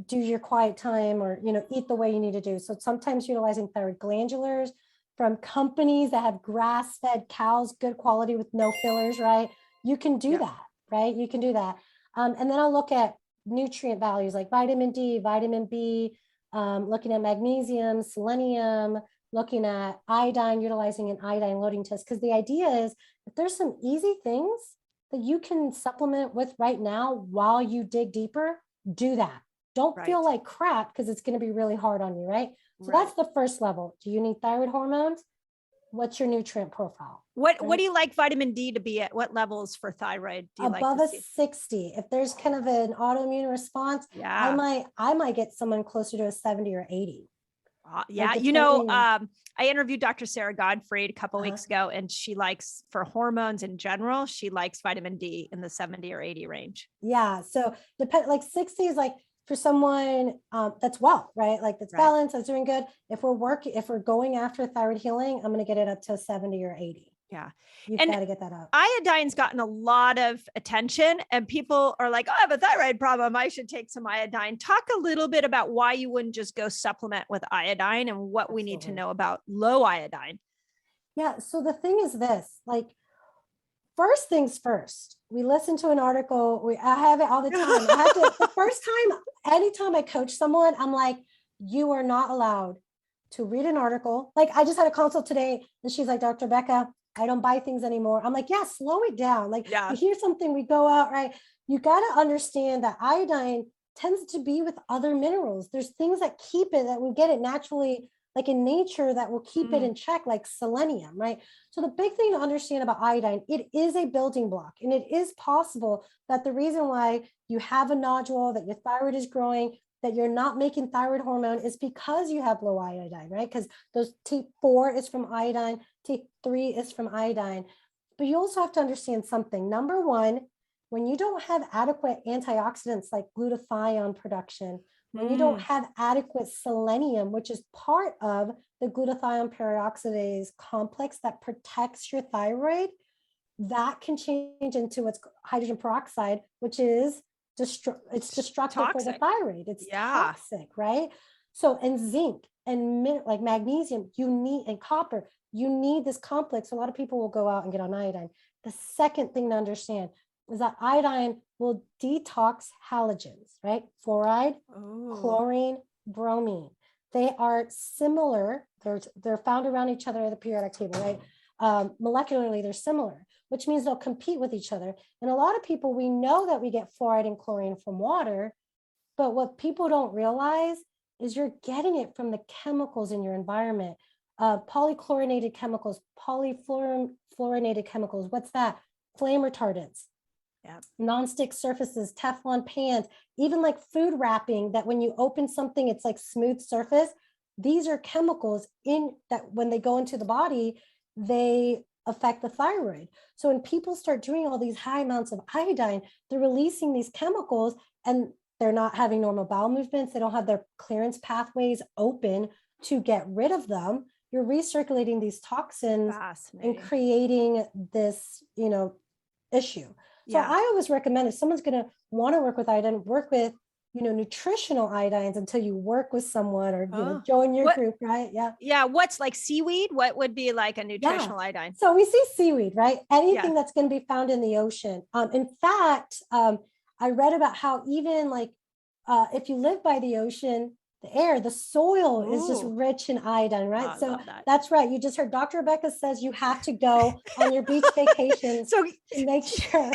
do your quiet time, or, you know, eat the way you need to do. So sometimes utilizing thyroid glandulars from companies that have grass-fed cows, good quality with no fillers, right? You can do that, right? You can do that. And then I'll look at nutrient values like vitamin D, vitamin B, looking at magnesium, selenium, looking at iodine, utilizing an iodine loading test. Because the idea is, if there's some easy things that you can supplement with right now while you dig deeper, do that. Don't feel like crap, because it's going to be really hard on you, right? So that's the first level. Do you need thyroid hormones? What's your nutrient profile? What do you like vitamin D to be at? What levels for thyroid do you above like to a see? 60? If there's kind of an autoimmune response, I might get someone closer to a 70 or 80. Yeah, you know, I interviewed Dr. Sarah Godfrey a couple weeks ago, and she likes, for hormones in general, she likes vitamin D in the 70 or 80 range. Yeah, so like 60 is like for someone that's well, right? Like that's balanced, that's doing good. If we're going after thyroid healing, I'm going to get it up to 70 or 80. Yeah. You've got to get that up. Iodine's gotten a lot of attention, and people are like, oh, I have a thyroid problem, I should take some iodine. Talk a little bit about why you wouldn't just go supplement with iodine, and what we need to know about low iodine. Yeah. So the thing is this, like, first things first, we listen to an article. I have it all the time. The first time, anytime I coach someone, I'm like, you are not allowed to read an article. Like, I just had a consult today, and she's like, Dr. Becca, I don't buy things anymore. I'm like, yeah, slow it down. Like, you hear something, we go out, right? You got to understand that iodine tends to be with other minerals. There's things that keep it, that we get it naturally, like in nature, that will keep it in check, like selenium, right? So the big thing to understand about iodine, it is a building block, and it is possible that the reason why you have a nodule, that your thyroid is growing, that you're not making thyroid hormone, is because you have low iodine, right? Because those T4 is from iodine, T3 is from iodine. But you also have to understand something. Number one, when you don't have adequate antioxidants like glutathione production, when you don't have adequate selenium, which is part of the glutathione peroxidase complex that protects your thyroid, that can change into what's hydrogen peroxide, which is it's destructive toxic for the thyroid. It's toxic, right? So, and zinc and like magnesium, you need, and copper, you need this complex. A lot of people will go out and get on iodine. The second thing to understand is that iodine will detox halogens, right? Fluoride, chlorine, bromine. They are similar. They're found around each other at the periodic table, right? Molecularly, they're similar, which means they'll compete with each other. And a lot of people, we know that we get fluoride and chlorine from water, but what people don't realize is you're getting it from the chemicals in your environment. Polychlorinated chemicals, polyfluorinated chemicals. What's that? Flame retardants. Non-stick surfaces, Teflon pans, even like food wrapping, that when you open something, it's like smooth surface. These are chemicals in that when they go into the body, they affect the thyroid. So when people start doing all these high amounts of iodine, they're releasing these chemicals, and they're not having normal bowel movements. They don't have their clearance pathways open to get rid of them. You're recirculating these toxins and creating this, issue. So I always recommend, if someone's going to want to work with iodine, work with, nutritional iodines until you work with someone, or join your group, right? Yeah. What's like seaweed? What would be like a nutritional iodine? So we see seaweed, right? Anything that's going to be found in the ocean. In fact, I read about how even like if you live by the ocean, the air, the soil is just rich in iodine, right? Oh, so that's right. You just heard Dr. Rebecca says you have to go on your beach vacations to make sure.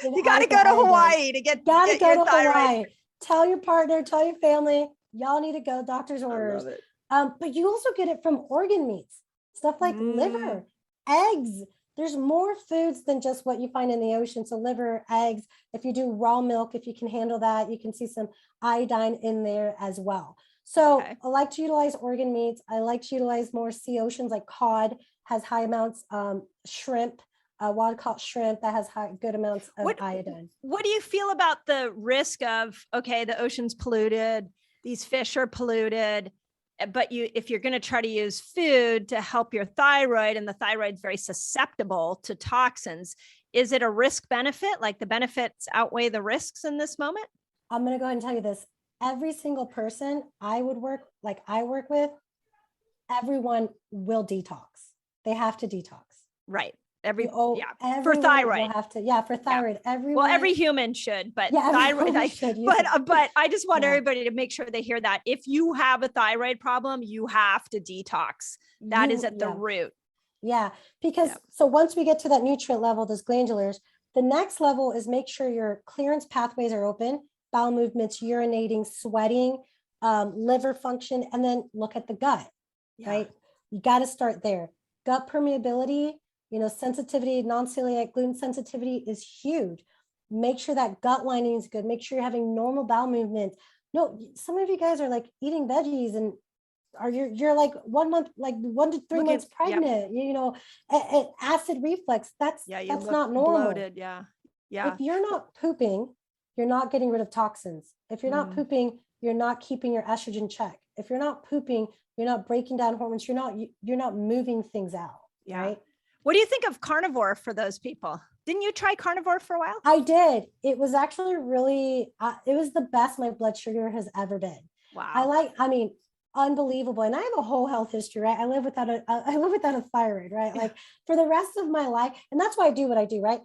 You got to go to Hawaii to get go to thyroid. Hawaii. Tell your partner, tell your family, y'all need to go, doctor's orders. But you also get it from organ meats, stuff like liver, eggs. There's more foods than just what you find in the ocean. So liver, eggs, if you do raw milk, if you can handle that, you can see some iodine in there as well. So Okay. I like to utilize organ meats. I like to utilize more sea oceans, like cod has high amounts, shrimp, wild caught shrimp that has good amounts of iodine. What do you feel about the risk of, okay, the ocean's polluted, these fish are polluted, but if you're going to try to use food to help your thyroid, and the thyroid's very susceptible to toxins, is it a risk benefit? Like the benefits outweigh the risks in this moment? I'm going to go ahead and tell you this. Every single person I work with, everyone will detox. They have to detox. Right. For thyroid. For thyroid. Yeah. Everyone. Well, every human should, but thyroid. But I just want everybody to make sure they hear that if you have a thyroid problem, you have to detox. That is at the root. Yeah, because so once we get to that nutrient level, those glandulars, the next level is make sure your clearance pathways are open, bowel movements, urinating, sweating, liver function, and then look at the gut, right? You got to start there. Gut permeability, sensitivity, non-celiac gluten sensitivity is huge. Make sure that gut lining is good. Make sure you're having normal bowel movements. No, some of you guys are like eating veggies and you're like 1 month, like 1 to 3 months pregnant, acid reflux. That's not normal. Bloated, yeah. If you're not pooping, you're not getting rid of toxins. If you're not pooping, you're not keeping your estrogen check. If you're not pooping, you're not breaking down hormones. You're not moving things out. Yeah. Right. What do you think of carnivore for those people? Didn't you try carnivore for a while? I did. It was actually really, it was the best my blood sugar has ever been. Wow. Unbelievable. And I have a whole health history, right? I live without a thyroid, right? Like for the rest of my life. And that's why I do what I do, right?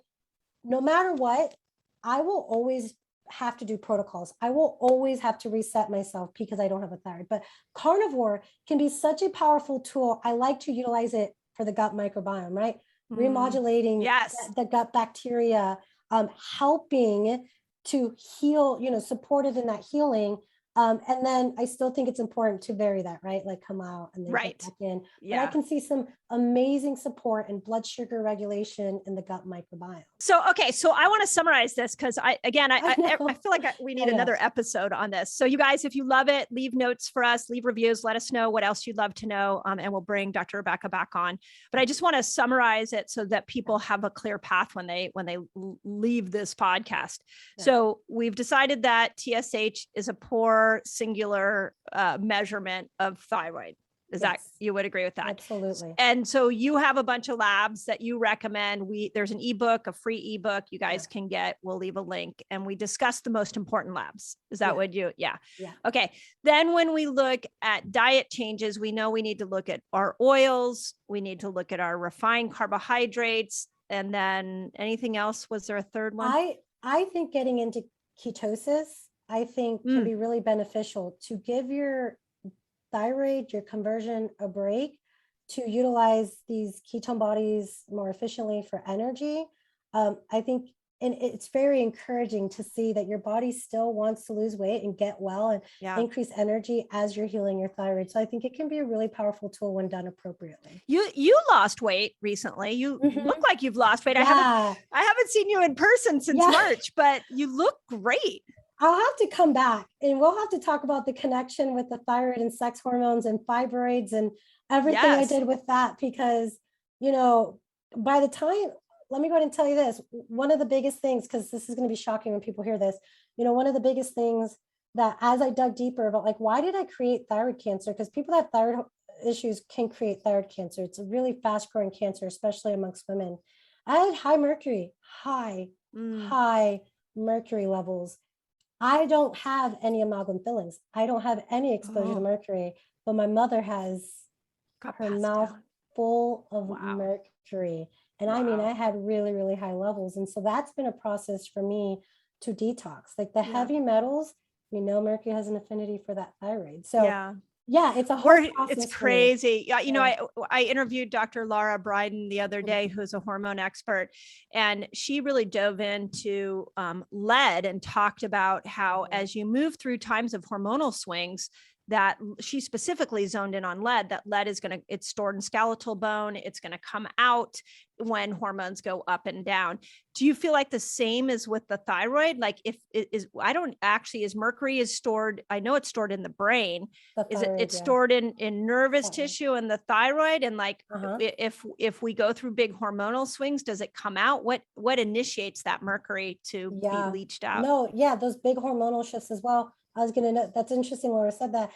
No matter what, I will always have to do protocols. I will always have to reset myself because I don't have a thyroid. But carnivore can be such a powerful tool. I like to utilize it for the gut microbiome, right? Remodulating the gut bacteria, helping to heal, supported in that healing. And then I still think it's important to vary that, right? Like come out and then get back in. But I can see some amazing support in blood sugar regulation in the gut microbiome. So I want to summarize this because I feel like we need another episode on this. So you guys, if you love it, leave notes for us, leave reviews, let us know what else you'd love to know. And we'll bring Dr. Rebecca back on. But I just want to summarize it so that people have a clear path when they leave this podcast. Yeah. So we've decided that TSH is a poor singular measurement of thyroid. That you would agree with that? Absolutely. And so you have a bunch of labs that you recommend. There's an ebook, a free ebook you guys can get. We'll leave a link and we discuss the most important labs. Is that what you? Yeah. Okay. Then when we look at diet changes, we know we need to look at our oils. We need to look at our refined carbohydrates. And then anything else? Was there a third one? I think getting into ketosis, I think can be really beneficial to give your thyroid, your conversion, a break to utilize these ketone bodies more efficiently for energy. I think, and it's very encouraging to see that your body still wants to lose weight and get well and increase energy as you're healing your thyroid. So I think it can be a really powerful tool when done appropriately. You lost weight recently. You look like you've lost weight. I haven't seen you in person since March, but you look great. I'll have to come back and we'll have to talk about the connection with the thyroid and sex hormones and fibroids and everything I did with that, because, by the time, let me go ahead and tell you this, one of the biggest things, because this is going to be shocking when people hear this, one of the biggest things that as I dug deeper about like, why did I create thyroid cancer? Because people that have thyroid issues can create thyroid cancer. It's a really fast growing cancer, especially amongst women. I had high mercury levels. I don't have any amalgam fillings. I don't have any exposure to mercury, but my mother has her mouth full of mercury. And I had really, really high levels. And so that's been a process for me to detox. Like the heavy metals, we know mercury has an affinity for that thyroid. So it's a whole process. It's crazy. I interviewed Dr. Laura Bryden the other day, who's a hormone expert, and she really dove into lead and talked about how as you move through times of hormonal swings, that she specifically zoned in on lead, that lead is it's stored in skeletal bone. It's going to come out when hormones go up and down. Do you feel like the same is with the thyroid? Like is mercury is stored? I know it's stored in the brain. It's stored in nervous tissue and the thyroid. And like, if we go through big hormonal swings, does it come out? What initiates that mercury to be leached out? No, yeah, those big hormonal shifts as well. I was going to know, that's interesting. Laura said that.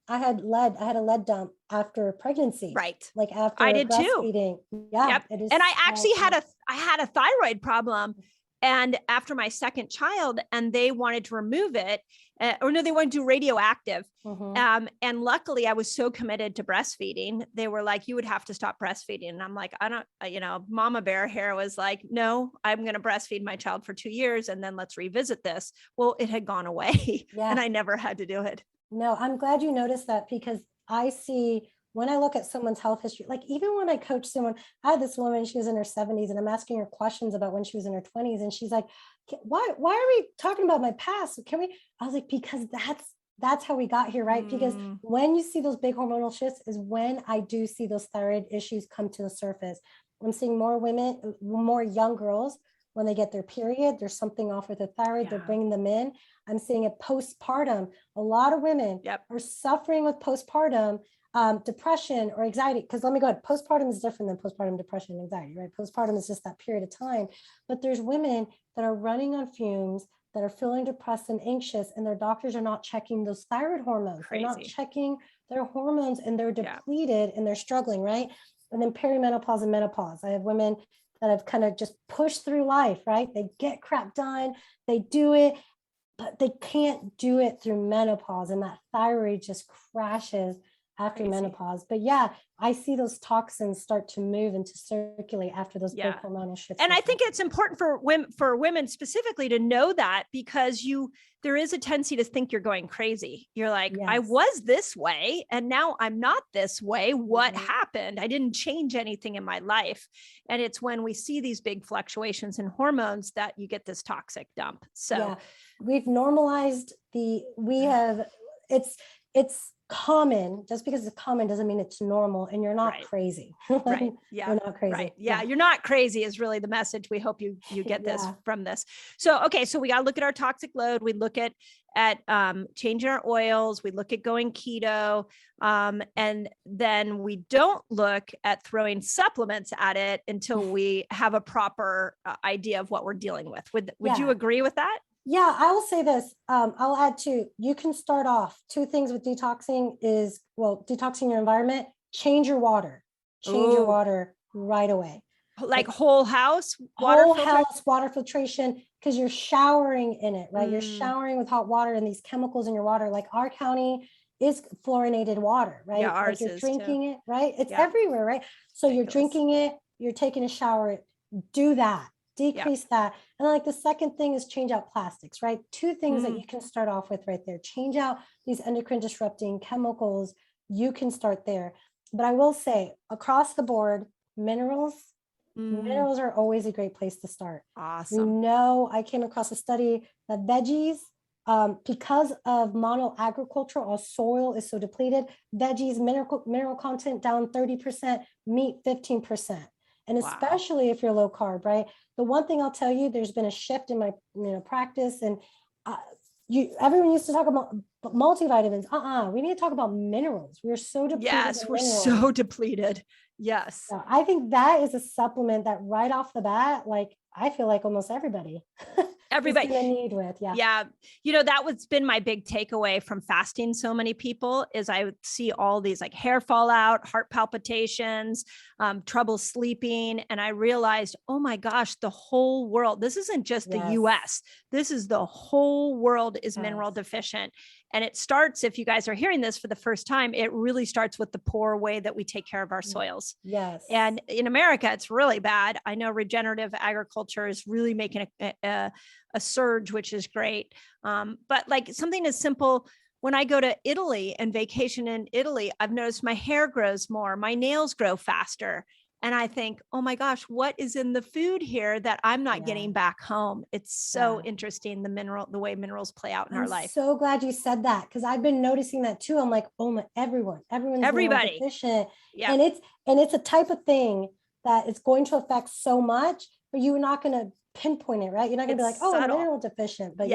I had a lead dump after pregnancy. Right. Like after I did breastfeeding. too. Yeah. Yep. And I actually had a thyroid problem, and after my second child, and they wanted to remove it, they wanted to do radioactive. And luckily I was so committed to breastfeeding. They were like, you would have to stop breastfeeding. And I'm like, I don't, Mama Bear here was like, no, I'm going to breastfeed my child for 2 years. And then let's revisit this. Well, it had gone away and I never had to do it. No, I'm glad you noticed that, because I see when I look at someone's health history, like even when I coach someone, I had this woman, she was in her 70s, and I'm asking her questions about when she was in her 20s. And she's like, why are we talking about my past? I was like, because that's how we got here, right? Because when you see those big hormonal shifts is when I do see those thyroid issues come to the surface. I'm seeing more women, more young girls, when they get their period, there's something off with the thyroid, they're bringing them in. I'm seeing it postpartum. A lot of women are suffering with postpartum depression or anxiety. Because let me go ahead, postpartum is different than postpartum depression and anxiety, right? Postpartum is just that period of time. But there's women that are running on fumes, that are feeling depressed and anxious, and their doctors are not checking those thyroid hormones. They're not checking their hormones, and they're depleted and they're struggling, right? And then perimenopause and menopause. I have women that have kind of just pushed through life, right? They get crap done, they do it, but they can't do it through menopause. And that thyroid just crashes after menopause. But yeah, I see those toxins start to move and to circulate after those big hormonal shifts. And I think it's important for women specifically to know that, because there is a tendency to think you're going crazy. You're like, I was this way and now I'm not this way. What happened? I didn't change anything in my life. And it's when we see these big fluctuations in hormones that you get this toxic dump. So we've normalized it's common. Just because it's common doesn't mean it's normal, and you're not crazy. Right. Yeah. You're not crazy. Right. Yeah. You're not crazy is really the message. We hope you get this from this. So, okay. So we got to look at our toxic load. We look at changing our oils. We look at going keto. And then we don't look at throwing supplements at it until we have a proper idea of what we're dealing with. Would you agree with that? Yeah, I will say this. I'll add too. You can start off. 2 things with detoxing is, detoxing your environment. Change your water. Change your water right away. Like whole house water. Whole house water filtration, because you're showering in it, right? You're showering with hot water and these chemicals in your water. Like our county is fluorinated water, right? Yeah, ours like you're is drinking too. It, right? It's everywhere, right? So you're drinking it. You're taking a shower. Do that. Decrease that. And like the second thing is change out plastics, right? 2 things that you can start off with right there. Change out these endocrine disrupting chemicals. You can start there. But I will say, across the board, minerals are always a great place to start. Awesome. I came across a study that veggies, because of monoagriculture, our soil is so depleted, veggies, mineral content down 30%, meat 15%. And especially if you're low carb, right? The one thing I'll tell you, there's been a shift in my practice, and everyone used to talk about multivitamins. We need to talk about minerals. We're so depleted. Yes, we're so depleted. Yes. So I think that is a supplement that right off the bat, like I feel like almost everybody need with. Yeah. That's been my big takeaway from fasting so many people is I would see all these like hair fallout, heart palpitations, trouble sleeping. And I realized, oh my gosh, the whole world, this isn't just the US, this is the whole world is mineral deficient. And it starts, if you guys are hearing this for the first time, it really starts with the poor way that we take care of our soils. Yes. And in America, it's really bad. I know regenerative agriculture is really making a surge, which is great. But like something as simple, when I go to Italy and vacation in Italy, I've noticed my hair grows more, my nails grow faster. And I think, oh my gosh, what is in the food here that I'm not getting back home? It's so interesting, the way minerals play out in our life. So glad you said that, because I've been noticing that too. I'm like, oh my, everyone's everybody deficient. Yeah. And it's a type of thing that it's going to affect so much, but you're not going to pinpoint it, right? You're not going to be like, oh, I'm mineral deficient. But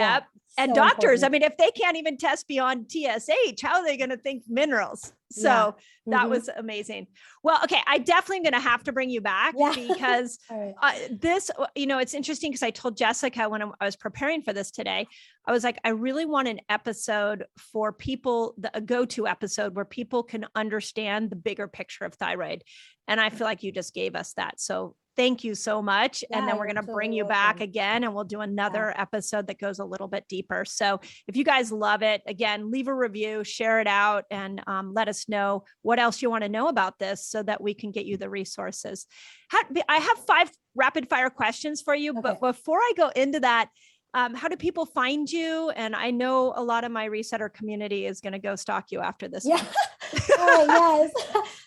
and doctors, I mean, if they can't even test beyond TSH, how are they going to think minerals? So that was amazing. Well, okay. I definitely going to have to bring you back because this, it's interesting because I told Jessica when I was preparing for this today, I was like, I really want an episode for people, a go-to episode where people can understand the bigger picture of thyroid. And I feel like you just gave us that. So thank you so much. And then we're going to bring you back again and we'll do another episode that goes a little bit deeper. So if you guys love it, again, leave a review, share it out, and let us know what else you want to know about this so that we can get you the resources. I have 5 rapid fire questions for you, but before I go into that, how do people find you? And I know a lot of my resetter community is going to go stalk you after this. Yeah. All right, yes.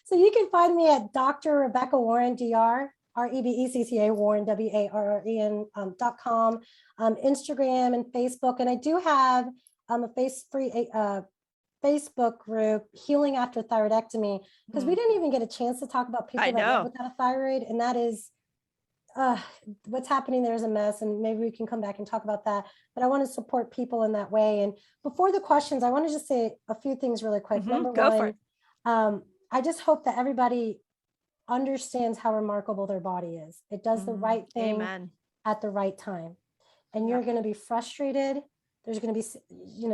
So you can find me at Dr. Rebecca Warren, Dr. REBECCA Warren, WARREN.com, Instagram and Facebook. And I do have a Facebook group, Healing After Thyroidectomy, because we didn't even get a chance to talk about people that live without a thyroid. And that is what's happening there is a mess. And maybe we can come back and talk about that. But I want to support people in that way. And before the questions, I want to just say a few things really quick. Number one, for it. I just hope that everybody understands how remarkable their body is. It does the right thing at the right time. And you're going to be frustrated. There's going to be,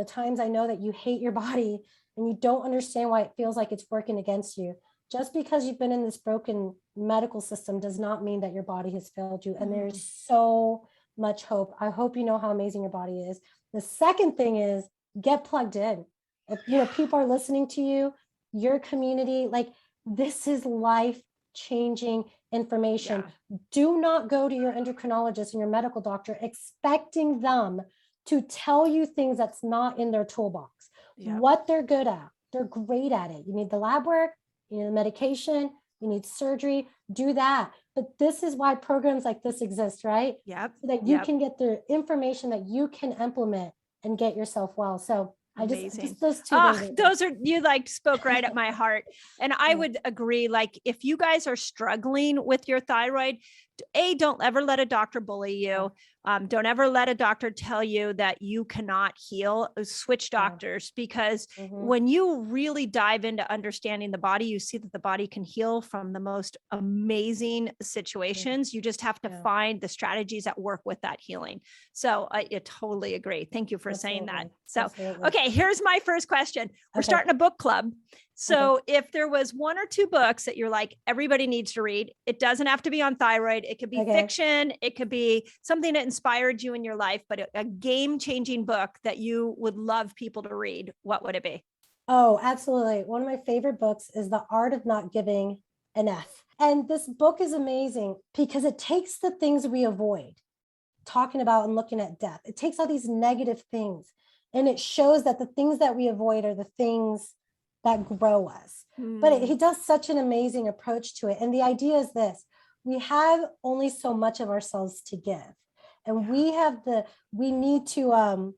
times I know that you hate your body and you don't understand why it feels like it's working against you. Just because you've been in this broken medical system does not mean that your body has failed you. And there's so much hope. I hope you know how amazing your body is. The second thing is get plugged in. If people are listening to you, your community, like this is life-changing information. Do not go to your endocrinologist and your medical doctor expecting them to tell you things that's not in their toolbox. What they're good at. They're great at it. You need the lab work, you need the medication, you need surgery, do that. But this is why programs like this exist, right? So that you can get the information that you can implement and get yourself well. So just those two. Those are, you spoke right at my heart. And I would agree, if you guys are struggling with your thyroid, don't ever let a doctor bully you. Don't ever let a doctor tell you that you cannot heal. Switch doctors, because when you really dive into understanding the body, you see that the body can heal from the most amazing situations. You just have to find the strategies that work with that healing. So I totally agree. Thank you for saying that. So, okay, here's my first question. We're starting a book club. So if there was 1 or 2 books that you're like, everybody needs to read, it doesn't have to be on thyroid. It could be fiction. It could be something that inspired you in your life, but a game-changing book that you would love people to read. What would it be? Oh, absolutely. One of my favorite books is The Art of Not Giving an F. And this book is amazing because it takes the things we avoid talking about and looking at death. It takes all these negative things and it shows that the things that we avoid are the things that grow us. But he does such an amazing approach to it. And the idea is this: we have only so much of ourselves to give. And we need to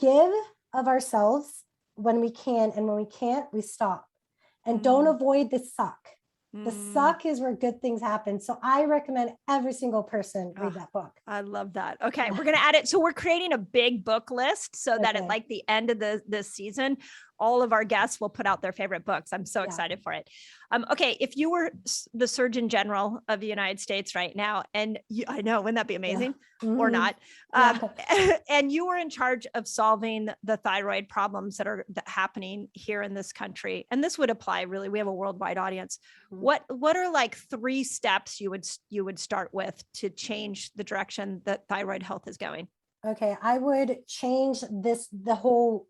give of ourselves when we can. And when we can't, we stop. And don't avoid the suck. The suck is where good things happen. So I recommend every single person read that book. I love that. Okay. We're going to add it. So we're creating a big book list so that at the end of this season, all of our guests will put out their favorite books. I'm so excited for it. Okay. If you were the Surgeon General of the United States right now, and I know, wouldn't that be amazing or not? And you were in charge of solving the thyroid problems that are happening here in this country. And this would apply really, we have a worldwide audience. What are 3 steps you would start with to change the direction that thyroid health is going? Okay. I would change the whole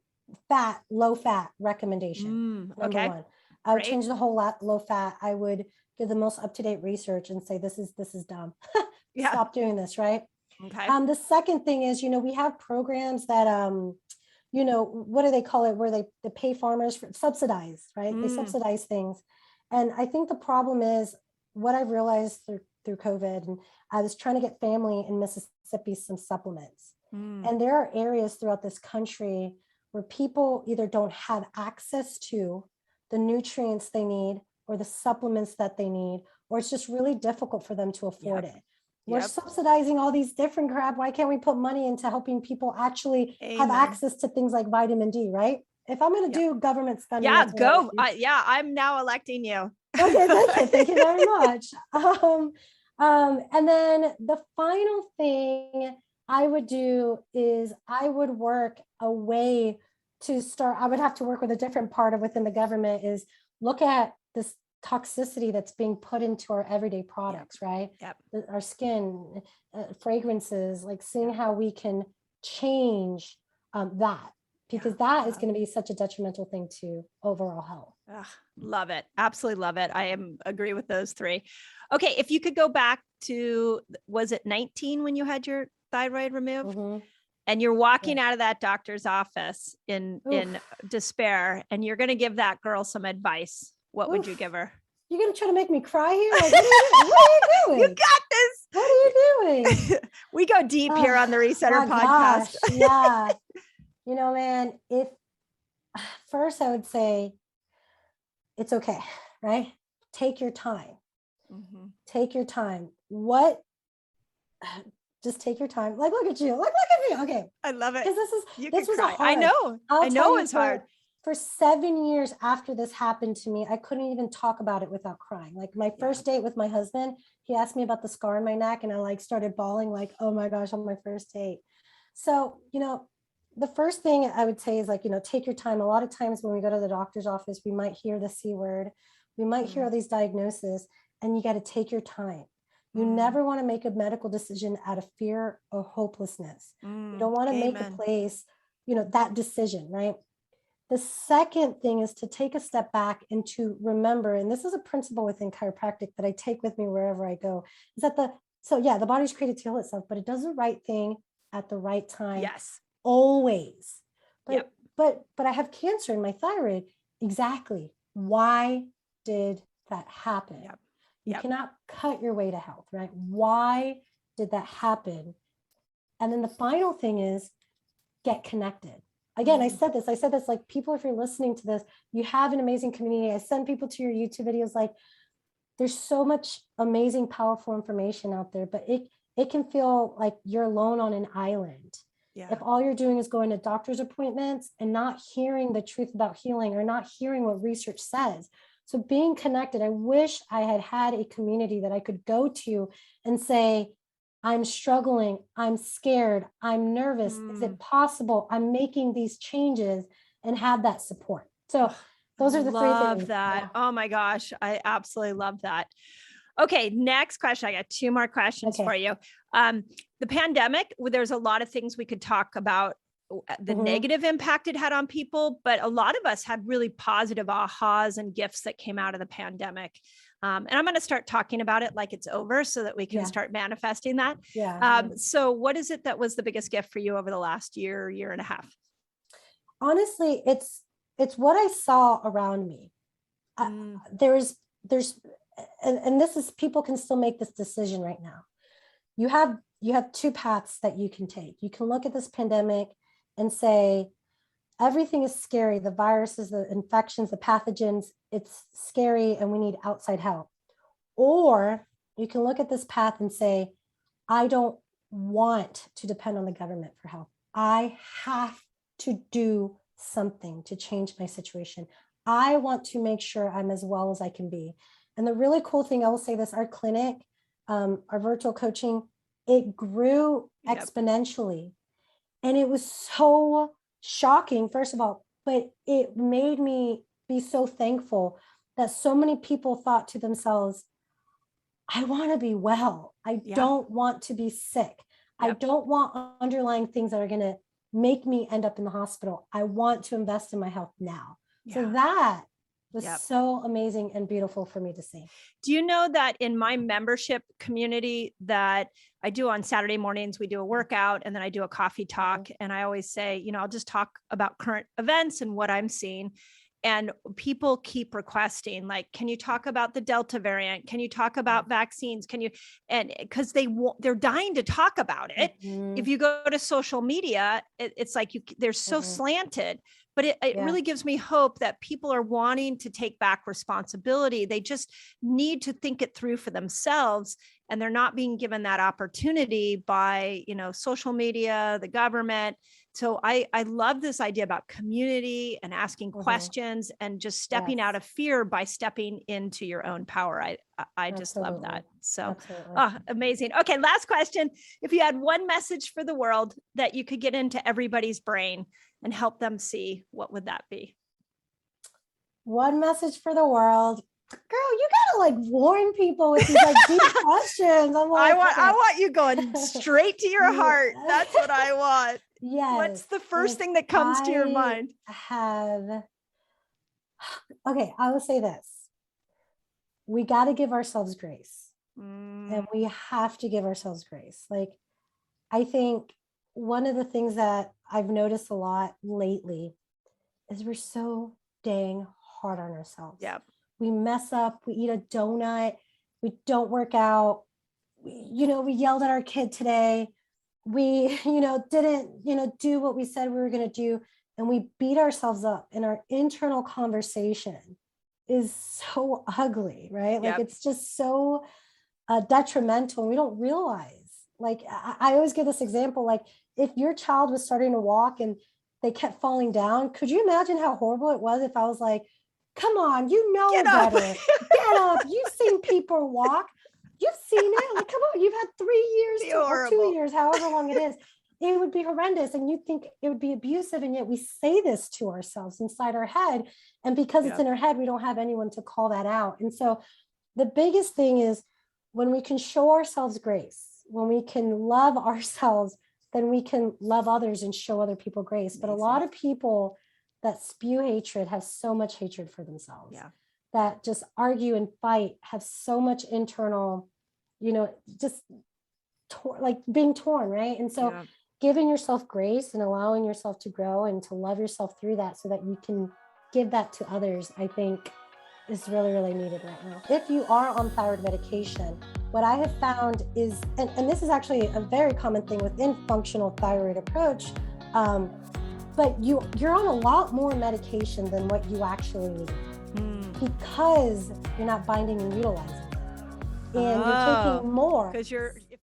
low fat recommendation. Number 1. I would change the whole low fat. I would give the most up-to-date research and say, this is dumb. Stop doing this. Right. Okay. The second thing is, we have programs that, what do they call it? Where they pay farmers for subsidize, right? They subsidize things. And I think the problem is what I've realized through COVID, and I was trying to get family in Mississippi some supplements. And there are areas throughout this country where people either don't have access to the nutrients they need or the supplements that they need, or it's just really difficult for them to afford it. We're subsidizing all these different crap. Why can't we put money into helping people actually have access to things like vitamin D, right? If I'm going to do government spending. Yeah, go. I'm now electing you. Okay, thank you. Thank you very much. And then the final thing I would do is I would work a way to start. I would have to work with a different part of within the government, is look at this toxicity that's being put into our everyday products, right? Our skin, fragrances, like seeing how we can change that, because that is going to be such a detrimental thing to overall health. Love it. Absolutely love it. I agree with those three. Okay. If you could go back to, was it 19 when you had your thyroid removed? And you're walking out of that doctor's office in despair, and you're going to give that girl some advice, what would you give her? You're going to try to make me cry here? Like, what are you doing? You got this. What are you doing? We go deep here on the Resetter podcast. Yeah. You know, man, if first I would say it's okay, right? Take your time. Take your time. Just take your time. Like, look at you. Look at me. Okay. I love it. Because this was hard. I know it's hard. For 7 years after this happened to me, I couldn't even talk about it without crying. Like my first date with my husband, he asked me about the scar on my neck, and I like started bawling, like, oh my gosh, on my first date. So, you know, the first thing I would say is, like, you know, take your time. A lot of times when we go to the doctor's office, we might hear the C word, we might hear all these diagnoses, and you got to take your time. You never want to make a medical decision out of fear or hopelessness. You don't want to make a place, you know, that decision, right? The second thing is to take a step back and to remember, and this is a principle within chiropractic that I take with me wherever I go, is that the body's created to heal itself, but it does the right thing at the right time. Yes. Always. But I have cancer in my thyroid. Exactly. Why did that happen? You cannot cut your way to health, right? Why did that happen? And then the final thing is get connected. Again, I said this, like, people, if you're listening to this, you have an amazing community. I send people to your YouTube videos. Like, there's so much amazing, powerful information out there, but it can feel like you're alone on an island. If all you're doing is going to doctor's appointments and not hearing the truth about healing, or not hearing what research says. So being connected, I wish I had a community that I could go to and say, I'm struggling, I'm scared, I'm nervous. Is it possible? I'm making these changes, and have that support. So those are the three things. Love that. Oh my gosh. I absolutely love that. Okay. Next question. I got two more questions for you. The pandemic, there's a lot of things we could talk about, the negative impact it had on people, but a lot of us had really positive ahas and gifts that came out of the pandemic. And I'm going to start talking about it like it's over, so that we can start manifesting that. So what is it that was the biggest gift for you over the last year and a half? Honestly, it's what I saw around me. There's, and this is, people can still make this decision right now. You have two paths that you can take. You can look at this pandemic and say, everything is scary. The viruses, the infections, the pathogens, it's scary and we need outside help. Or you can look at this path and say, I don't want to depend on the government for help. I have to do something to change my situation. I want to make sure I'm as well as I can be. And the really cool thing, I will say this, our clinic, our virtual coaching, it grew exponentially. And it was so shocking, first of all, but it made me be so thankful that so many people thought to themselves, I want to be well. I don't want to be sick. I don't want underlying things that are going to make me end up in the hospital. I want to invest in my health now. So that was so amazing and beautiful for me to see. Do you know that in my membership community that I do on Saturday mornings, we do a workout and then I do a coffee talk. And I always say, you know, I'll just talk about current events and what I'm seeing. And people keep requesting, like, can you talk about the Delta variant? Can you talk about vaccines? Can you, and because they're dying to talk about it. If you go to social media, it's like they're so slanted, but it really gives me hope that people are wanting to take back responsibility. They just need to think it through for themselves. And they're not being given that opportunity by, social media, the government. So I love this idea about community and asking questions and just stepping out of fear by stepping into your own power. I just love that. So amazing. Okay. Last question. If you had one message for the world that you could get into everybody's brain and help them see, what would that be? One message for the world. Girl, you gotta like warn people with these like deep questions. I'm like, I want you going straight to your heart. That's what I want. Yes. What's the first thing that comes to your mind? Okay, I will say this. We got to give ourselves grace. And we have to give ourselves grace. Like, I think one of the things that I've noticed a lot lately is we're so dang hard on ourselves. Yeah. We mess up, we eat a donut, we don't work out. We yelled at our kid today. We, didn't, do what we said we were going to do. And we beat ourselves up, and our internal conversation is so ugly, right? Like it's just so detrimental. And we don't realize, like, I always give this example, like if your child was starting to walk and they kept falling down, could you imagine how horrible it was if I was like, come on, get better. Get up. You've seen people walk. You've seen it. Like, come on, you've had 3 years or 2 years, however long it is. It would be horrendous. And you think it would be abusive. And yet we say this to ourselves inside our head. And because it's in our head, we don't have anyone to call that out. And so the biggest thing is when we can show ourselves grace, when we can love ourselves, then we can love others and show other people grace. But a lot of people that spew hatred have so much hatred for themselves, that just argue and fight, have so much internal, just like being torn, right? And so giving yourself grace and allowing yourself to grow and to love yourself through that so that you can give that to others, I think is really, really needed right now. If you are on thyroid medication, what I have found is, and this is actually a very common thing within functional thyroid approach, but you're on a lot more medication than what you actually need because you're not binding and utilizing it. And you're taking more. Because